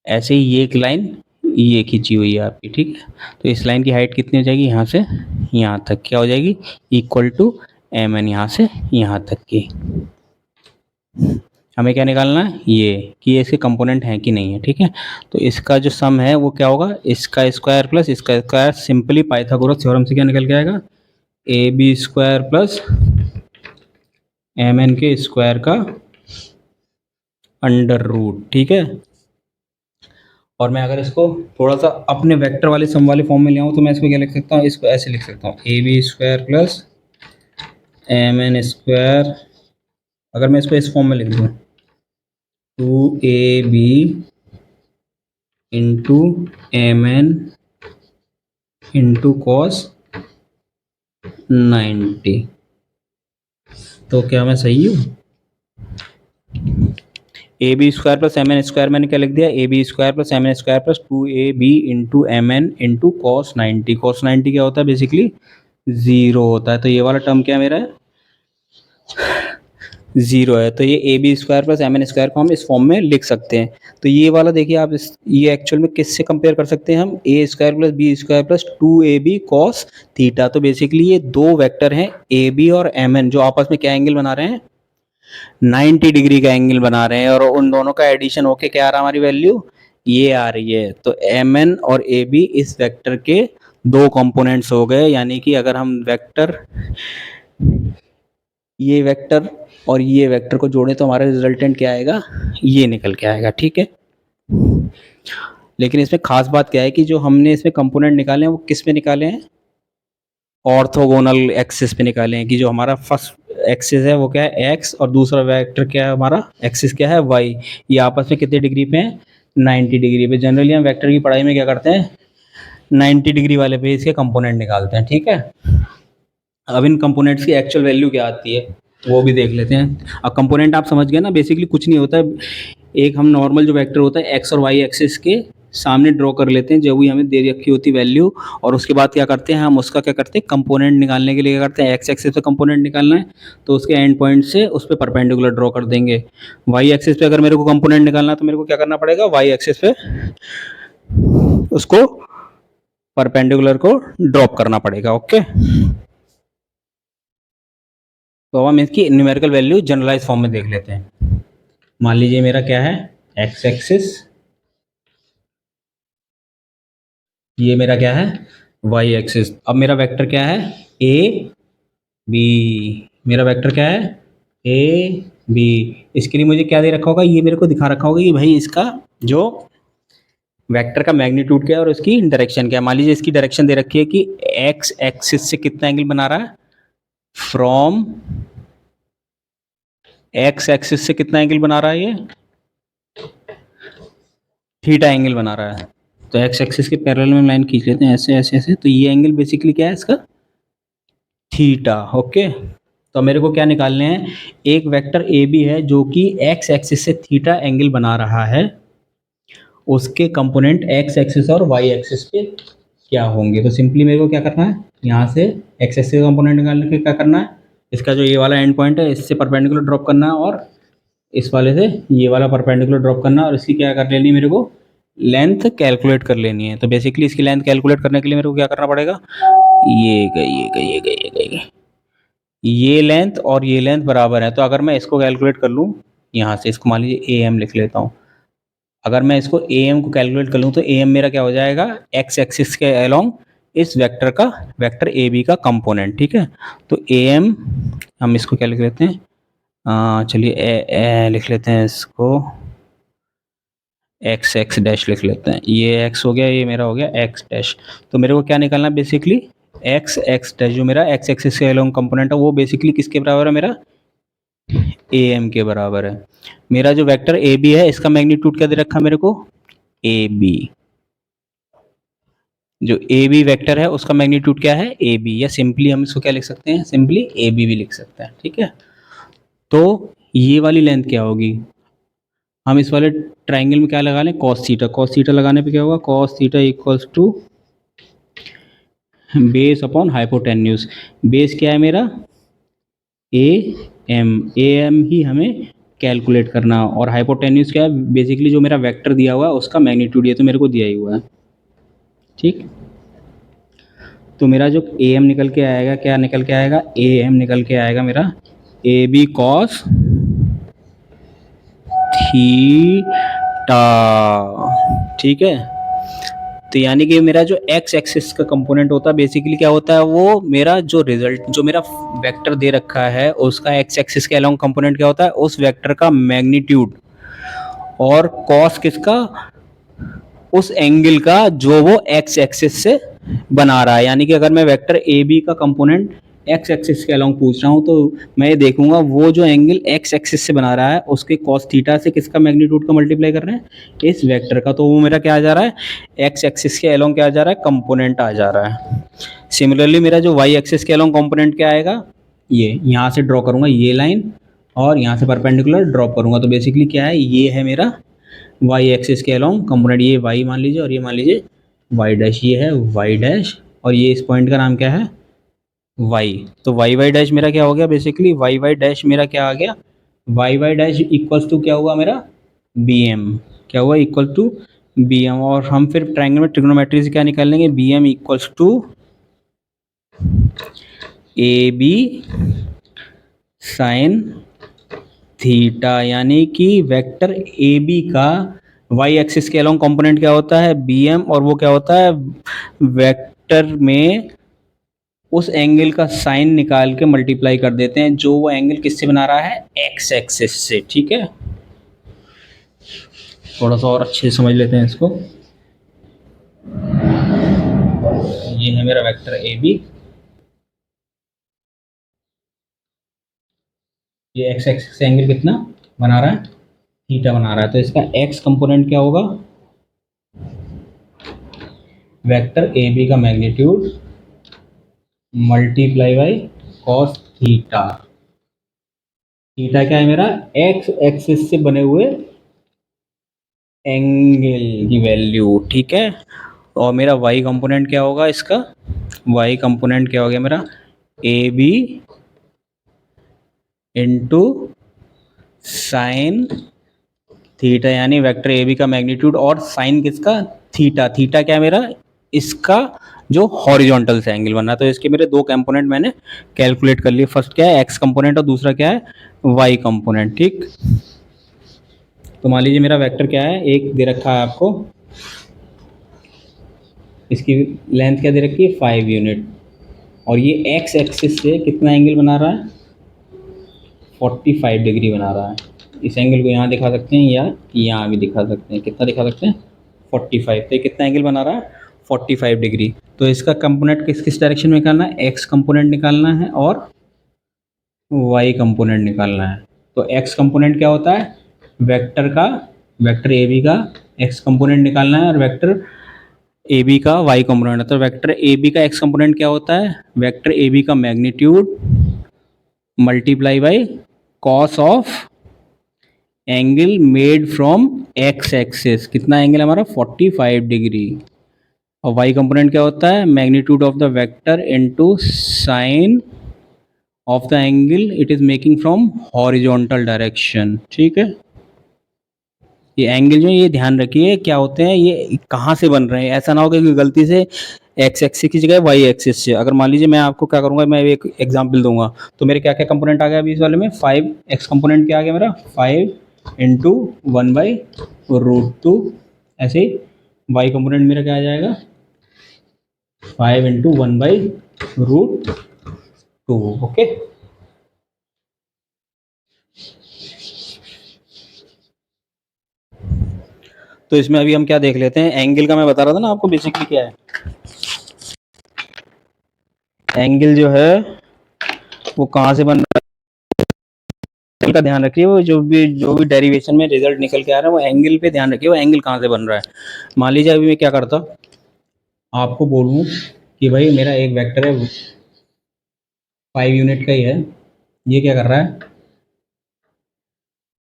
ऐसे ही ये एक लाइन ये खींची हुई है आपकी, ठीक है, तो इस लाइन की हाइट कितनी हो जाएगी, यहाँ से यहाँ तक क्या हो जाएगी, इक्वल टू एम एन, यहाँ से यहाँ तक की। हमें क्या निकालना है, ये कि ये इसके कंपोनेंट हैं कि नहीं है। ठीक है, तो इसका जो सम है वो क्या होगा, इसका स्क्वायर प्लस इसका स्क्वायर, सिंपली पाइथागोरस थ्योरम से क्या निकल के आएगा, A B square plus M N के स्क्वायर का अंडर रूट। ठीक है, और मैं अगर इसको थोड़ा सा अपने वेक्टर वाले सम वाले फॉर्म में ले आऊँ तो मैं इसको क्या लिख सकता हूँ, इसको ऐसे लिख सकता हूँ, A B square plus M N square. अगर मैं इसको इस फॉर्म में लिख दूँ, two A B into M N into cos 90, तो क्या मैं सही हूँ, A B square plus M N square मैंने क्या लिख दिया, A B square plus M N square plus two A B into M N into cos 90। Cos 90 क्या होता है, बेसिकली जीरो होता है, तो ये वाला टर्म क्या मेरा है, जीरो है। तो ये A B square plus M N square को हम इस फॉर्म में लिख सकते हैं। तो ये वाला देखिए आप ये एक्चुअल में किससे कंपेयर कर सकते हैं हम, A square plus B square plus two A B cos theta. तो बेसिकली ये दो वेक्टर हैं ए बी और एम एन, जो आपस में क्या एंगल बना रहे हैं, 90 डिग्री का एंगल बना रहे हैं, और उन दोनों का एडिशन होके क्या आ रहा है, हमारी वैल्यू ये आ रही है। तो एम एन और ए बी इस वेक्टर के दो कंपोनेंट्स हो गए, यानी कि अगर हम वेक्टर ये वेक्टर और ये वेक्टर को जोड़ें तो हमारा रिजल्टेंट क्या आएगा, ये निकल के आएगा। ठीक है, लेकिन इसमें खास बात क्या है कि जो हमने इसमें कंपोनेंट निकाले हैं वो किस पे निकाले हैं, ऑर्थोगोनल एक्सिस पे निकाले हैं, कि जो हमारा फर्स्ट एक्सिस है वो क्या है, एक्स, और दूसरा वेक्टर क्या है हमारा, एक्सिस क्या है, वाई। ये आपस में कितने डिग्री पे हैं, 90 डिग्री पे। जनरली हम वेक्टर की पढ़ाई में क्या करते हैं, 90 डिग्री वाले पे इसके कंपोनेंट निकालते हैं। ठीक है, अब इन कंपोनेंट्स की एक्चुअल वैल्यू क्या आती है वो भी देख लेते हैं। अब कंपोनेंट आप समझ गए ना, बेसिकली कुछ नहीं होता है, एक हम नॉर्मल जो वेक्टर होता है एक्स और वाई एक्सिस के सामने ड्रॉ कर लेते हैं, जो भी हमें दे रखी होती वैल्यू, और उसके बाद क्या करते हैं हम, उसका क्या करते हैं, कंपोनेंट निकालने के लिए क्या करते हैं, एक्स एक्सिस पे कंपोनेंट निकालना है तो उसके एंड पॉइंट से उस पर परपेंडिकुलर ड्रॉ कर देंगे। वाई एक्सिस पे अगर मेरे को कंपोनेंट निकालना है तो मेरे को क्या करना पड़ेगा, वाई एक्सिस पे उसको परपेंडिकुलर को ड्रॉप करना पड़ेगा। ओके, तो हम इसकी न्यूमेरिकल वैल्यू जनरलाइज फॉर्म में देख लेते हैं। मान लीजिए मेरा क्या है, एक्स एक्सिस, ये मेरा क्या है, वाई एक्सिस। अब मेरा वेक्टर क्या है, ए बी, मेरा वेक्टर क्या है, ए बी। इसके लिए मुझे क्या दे रखा होगा, ये मेरे को दिखा रखा होगा कि भाई इसका जो वेक्टर का मैग्नीट्यूड क्या है और उसकी डायरेक्शन क्या है। मान लीजिए इसकी डायरेक्शन दे रखी है कि एक्स एक्सिस से कितना एंगल बना रहा है, फ्रॉम एक्स एक्सिस से कितना एंगल बना रहा है ये, थीटा एंगल बना रहा है। तो एक्स एक्सिस के पैरेलल में लाइन खींच लेते हैं ऐसे ऐसे ऐसे, तो ये एंगल बेसिकली क्या है इसका, थीटा। ओके, तो मेरे को क्या निकालने हैं, एक वेक्टर ए बी है जो कि एक्स एक्सिस से थीटा एंगल बना रहा है, उसके कंपोनेंट एक्स एक्सिस और वाई एक्सिस पे क्या होंगे। तो सिंपली मेरे को क्या करना है, यहाँ से एक्स एक्सिस का कंपोनेंट निकालने के क्या करना है, इसका जो ये वाला एंड पॉइंट है इससे परपेंडिकुलर ड्रॉप करना है, और इस वाले से ये वाला परपेंडिकुलर ड्रॉप करना है, और इसकी क्या कर लेनी है मेरे को, लेंथ कैलकुलेट कर लेनी है। तो बेसिकली इसकी लेंथ कैलकुलेट करने के लिए मेरे को क्या करना पड़ेगा, ये गई ये गई ये गई ये गई ये लेंथ और ये लेंथ बराबर है। तो अगर मैं इसको कैलकुलेट कर लूँ, यहाँ से इसको मान लीजिए ए एम लिख लेता हूँ। अगर मैं इसको ए एम को कैलकुलेट कर लूँ तो ए एम मेरा क्या हो जाएगा, एक्स एक्सिस के अलोंग इस वेक्टर का, वेक्टर ए बी का कंपोनेंट। ठीक है, तो ए एम हम इसको क्या लिख लेते हैं, चलिए लिख लेते हैं इसको एक्स एक्स डैश लिख लेते हैं। ये एक्स हो गया, ये मेरा हो गया एक्स डैश। तो मेरे को क्या निकालना है बेसिकली, एक्स एक्स डैश जो मेरा एक्स एक्सिस के अलोंग कंपोनेंट है वो बेसिकली किसके बराबर है, मेरा ए एम के बराबर है। मेरा जो वेक्टर ए बी है इसका मैग्नीट्यूड क्या दे रखा है मेरे को, ए बी। जो ए बी वेक्टर है उसका मैग्नीट्यूड क्या है, ए बी, या सिंपली हम इसको क्या लिख सकते हैं, सिंपली ए बी भी लिख सकते हैं। ठीक है, तो ये वाली लेंथ क्या होगी, हम इस वाले ट्राइंगल में क्या लगा लें, कॉस थीटा। कॉस थीटा लगाने पे क्या होगा, cos theta equals to base upon hypotenuse. Base क्या है मेरा, ए एम ही हमें कैलकुलेट करना, और हाइपोटेन्यूज क्या है, बेसिकली जो मेरा वेक्टर दिया हुआ है उसका मैग्नीट्यूड, ये तो मेरे को दिया ही हुआ है। ठीक, तो मेरा जो ए एम निकल के आएगा, क्या निकल के आएगा, ए एम निकल के आएगा मेरा ए बी कॉस थीटा। ठीक है, तो यानी कि मेरा जो एक्स एक्सिस का कंपोनेंट होता है बेसिकली क्या होता है, वो मेरा जो रिजल्ट, जो मेरा वेक्टर दे रखा है उसका एक्स एक्सिस के अलोंग कंपोनेंट क्या होता है, उस वेक्टर का मैग्नीट्यूड, और कॉस किसका, उस एंगल का जो वो एक्स एक्सिस से बना रहा है। यानी कि अगर मैं वेक्टर ए बी का कंपोनेंट एक्स एक्सिस के अलोंग पूछ रहा हूँ तो मैं ये देखूंगा वो जो एंगल एक्स एक्सिस से बना रहा है उसके कॉस थीटा से किसका मैग्नीट्यूड का मल्टीप्लाई कर रहे हैं, इस वेक्टर का। तो वो मेरा क्या आ जा रहा है, एक्स एक्सिस के अलोंग क्या आ जा रहा है, कंपोनेंट आ जा रहा है। सिमिलरली मेरा जो वाई एक्सिस के अलोंग कंपोनेंट क्या आएगा, ये यहाँ से ड्रॉ करूंगा ये लाइन, और यहाँ से परपेंडिकुलर ड्रॉप करूंगा। तो बेसिकली क्या है, ये है मेरा वाई एक्सिस के अलोंग कंपोनेंट, ये वाई मान लीजिए और ये मान लीजिए वाई डैश, ये है वाई डैश, और ये इस पॉइंट का नाम क्या है, वाई। तो वाई वाई डैश मेरा क्या हो गया, बेसिकली वाई वाई डैश मेरा क्या आ गया, Y Y dash equals to क्या हुआ मेरा, बी एम। क्या हुआ, इक्वल टू बी एम। और हम फिर ट्रायंगल में ट्रिग्नोमेट्री से क्या निकाल लेंगे, B M equals to A B sine theta. यानी कि वेक्टर ए बी का वाई एक्सिस के अलोंग कंपोनेंट क्या होता है, बी एम, और वो क्या होता है, वेक्टर में उस एंगल का साइन निकाल के मल्टीप्लाई कर देते हैं जो वो एंगल किससे बना रहा है, एक्स एक्सिस से। ठीक है, थोड़ा सा और अच्छे से समझ लेते हैं इसको। ये है मेरा वेक्टर ए बी, ये एक्स एक्सिस से एंगल कितना बना रहा है, थीटा बना रहा है। तो इसका एक्स कंपोनेंट क्या होगा, वेक्टर ए बी का magnitude multiply by cos theta. Theta क्या है मेरा, एक्स एक्सिस से बने हुए एंगल की वैल्यू। ठीक है, और मेरा वाई कंपोनेंट क्या होगा इसका, वाई कंपोनेंट क्या हो गया मेरा, A B into sine theta, यानी वेक्टर ए बी का मैग्नीट्यूड और साइन किसका, थीटा। थीटा क्या है मेरा, इसका जो हॉरिजॉन्टल से एंगल बना। तो इसके मेरे दो कंपोनेंट मैंने कैलकुलेट कर लिए, फर्स्ट क्या है एक्स कंपोनेंट और दूसरा क्या है वाई कंपोनेंट। ठीक, तो मान लीजिए मेरा वेक्टर क्या है, एक दे रखा है आपको, इसकी लेंथ क्या दे रखी है 5 यूनिट, और ये एक्स एक्सिस से कितना एंगल बना रहा है, 45 डिग्री बना रहा है। इस एंगल को यहाँ दिखा सकते हैं या यहाँ भी दिखा सकते हैं, कितना दिखा सकते हैं 45। तो ये कितना एंगल बना रहा है 45 डिग्री। तो इसका कंपोनेंट किस किस डायरेक्शन में निकालना है, एक्स कंपोनेंट निकालना है और वाई कंपोनेंट निकालना है। तो एक्स कंपोनेंट क्या होता है, वेक्टर का, वेक्टर ए बी का एक्स कंपोनेंट निकालना है और वेक्टर ए बी का वाई कंपोनेंट है। तो वेक्टर ए बी का एक्स कंपोनेंट क्या होता है, वेक्टर ए बी का magnitude multiply by cos of angle made from x axis, कितना एंगल हमारा 45 डिग्री, और वाई कंपोनेंट क्या होता है, magnitude of the vector into sine of the angle it is making from horizontal direction. ठीक है, ये एंगल जो ये ध्यान रखिए क्या होते हैं, ये कहाँ से बन रहे हैं, ऐसा ना हो कि गलती से एक्स एक्सिस की जगह वाई एक्सिस से। अगर मान लीजिए मैं आपको क्या करूँगा, मैं एक एग्जांपल दूंगा, तो मेरे क्या क्या कंपोनेंट आ गया अभी इस वाले में, 5 एक्स कंपोनेंट क्या आ गया मेरा, 5 इंटू 1/√2, ऐसे ही वाई कंपोनेंट मेरा क्या आ जाएगा, 5 इंटू 1/√2। ओके, तो इसमें अभी हम क्या देख लेते हैं, एंगल का मैं बता रहा था ना आपको बेसिकली क्या है, एंगल जो है वो कहाँ से बन रहा है का ध्यान रखिए, वो जो भी डेरिवेशन में रिजल्ट निकल के आ रहा है वो एंगल पे ध्यान रखिए, वो एंगल कहाँ से बन रहा है। मान लीजिए अभी मैं क्या करता, आपको बोलूँ कि भाई मेरा एक वेक्टर है 5 यूनिट का ही है, ये क्या कर रहा है,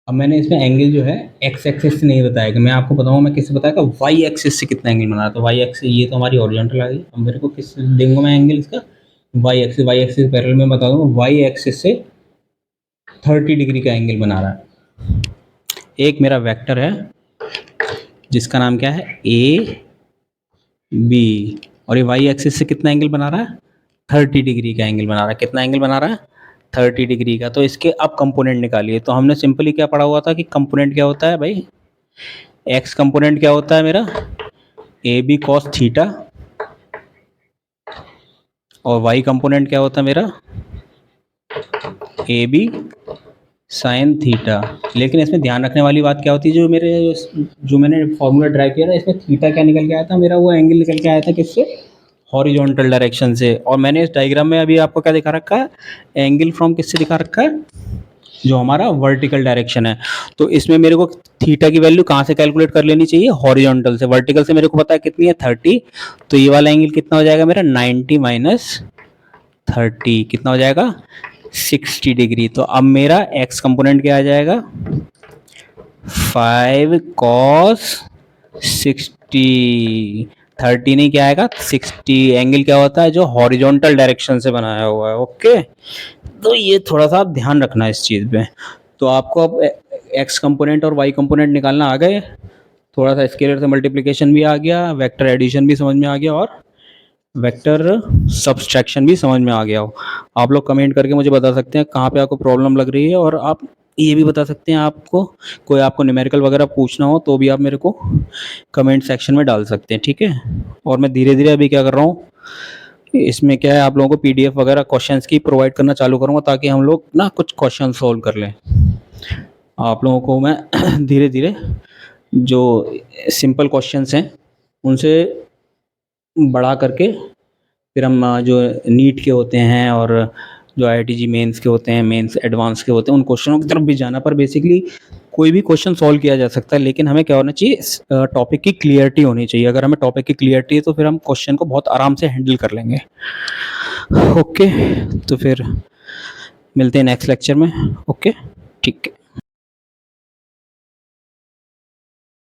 अब मैंने इसमें एंगल जो है एक्स एक्सिस से नहीं बताया, कि मैं आपको बताऊँ मैं किससे बताया, वाई एक्सिस से कितना एंगल बना रहा, तो वाई एक्सिस ये तो हमारी हॉरिजॉन्टल आ गई, अब मेरे को किस देंगे मैं एंगल इसका, वाई एक्सिस पैरेलल में बता दूंगा, वाई एक्सिस से 30 डिग्री का एंगल बना रहा है। एक मेरा वेक्टर है जिसका नाम क्या है ए बी, और ये वाई एक्सिस से कितना एंगल बना रहा है, 30 डिग्री का एंगल बना रहा है। कितना एंगल बना रहा है, 30 डिग्री का। तो इसके अब कंपोनेंट निकालिए, तो हमने सिंपली क्या पढ़ा हुआ था कि कंपोनेंट क्या होता है भाई, एक्स कंपोनेंट क्या होता है मेरा, ए बी कॉस थीटा, और वाई कंपोनेंट क्या होता है मेरा, ए बी साइन थीटा। लेकिन इसमें ध्यान रखने वाली बात क्या होती है, जो मैंने फॉर्मूला ड्राइव किया था इसमें थीटा क्या निकल के आया था मेरा, वो एंगल निकल के आया था किससे, हॉरिजॉन्टल डायरेक्शन से। और मैंने इस डायग्राम में अभी आपको क्या दिखा रखा है, एंगल फ्रॉम किससे दिखा रखा है, जो हमारा वर्टिकल डायरेक्शन है। तो इसमें मेरे को थीटा की वैल्यू कहाँ से कैलकुलेट कर लेनी चाहिए, हॉरिजॉन्टल से। वर्टिकल से मेरे को पता है कितनी है 30, तो ये वाला एंगल कितना हो जाएगा मेरा 90 माइनस 30, कितना हो जाएगा 60 डिग्री। तो अब मेरा एक्स कंपोनेंट क्या आ जाएगा, 5 cos 60, 30 नहीं क्या आएगा 60। एंगल क्या होता है, जो हॉरिजॉन्टल डायरेक्शन से बनाया हुआ है। ओके, तो ये थोड़ा सा आप ध्यान रखना इस चीज़ पे। तो आपको अब एक्स कंपोनेंट और वाई कंपोनेंट निकालना आ गए, थोड़ा सा स्केलर से मल्टीप्लिकेशन भी आ गया, वेक्टर एडिशन भी समझ में आ गया, और वेक्टर सब्सट्रैक्शन भी समझ में आ गया हो। आप लोग कमेंट करके मुझे बता सकते हैं कहाँ पे आपको प्रॉब्लम लग रही है, और आप ये भी बता सकते हैं आपको कोई आपको न्यूमेरिकल वगैरह पूछना हो तो भी आप मेरे को कमेंट सेक्शन में डाल सकते हैं। ठीक है, और मैं धीरे धीरे अभी क्या कर रहा हूँ, इसमें क्या है आप लोगों को पीडीएफ वगैरह क्वेश्चंस की प्रोवाइड करना चालू करूँगा, ताकि हम लोग ना कुछ क्वेश्चन सोल्व कर लें। आप लोगों को मैं धीरे धीरे जो सिंपल क्वेश्चंस हैं उनसे बढ़ा करके, फिर हम जो नीट के होते हैं और जो आईआईटी मेंस के होते हैं, मेंस एडवांस के होते हैं, उन क्वेश्चनों की तरफ भी जाना। पर बेसिकली कोई भी क्वेश्चन सॉल्व किया जा सकता है, लेकिन हमें क्या होना चाहिए, टॉपिक की क्लियरिटी होनी चाहिए। अगर हमें टॉपिक की क्लियरिटी है तो फिर हम क्वेश्चन को बहुत आराम से हैंडल कर लेंगे। ओके, तो फिर मिलते हैं नेक्स्ट लेक्चर में। ओके, ठीक है।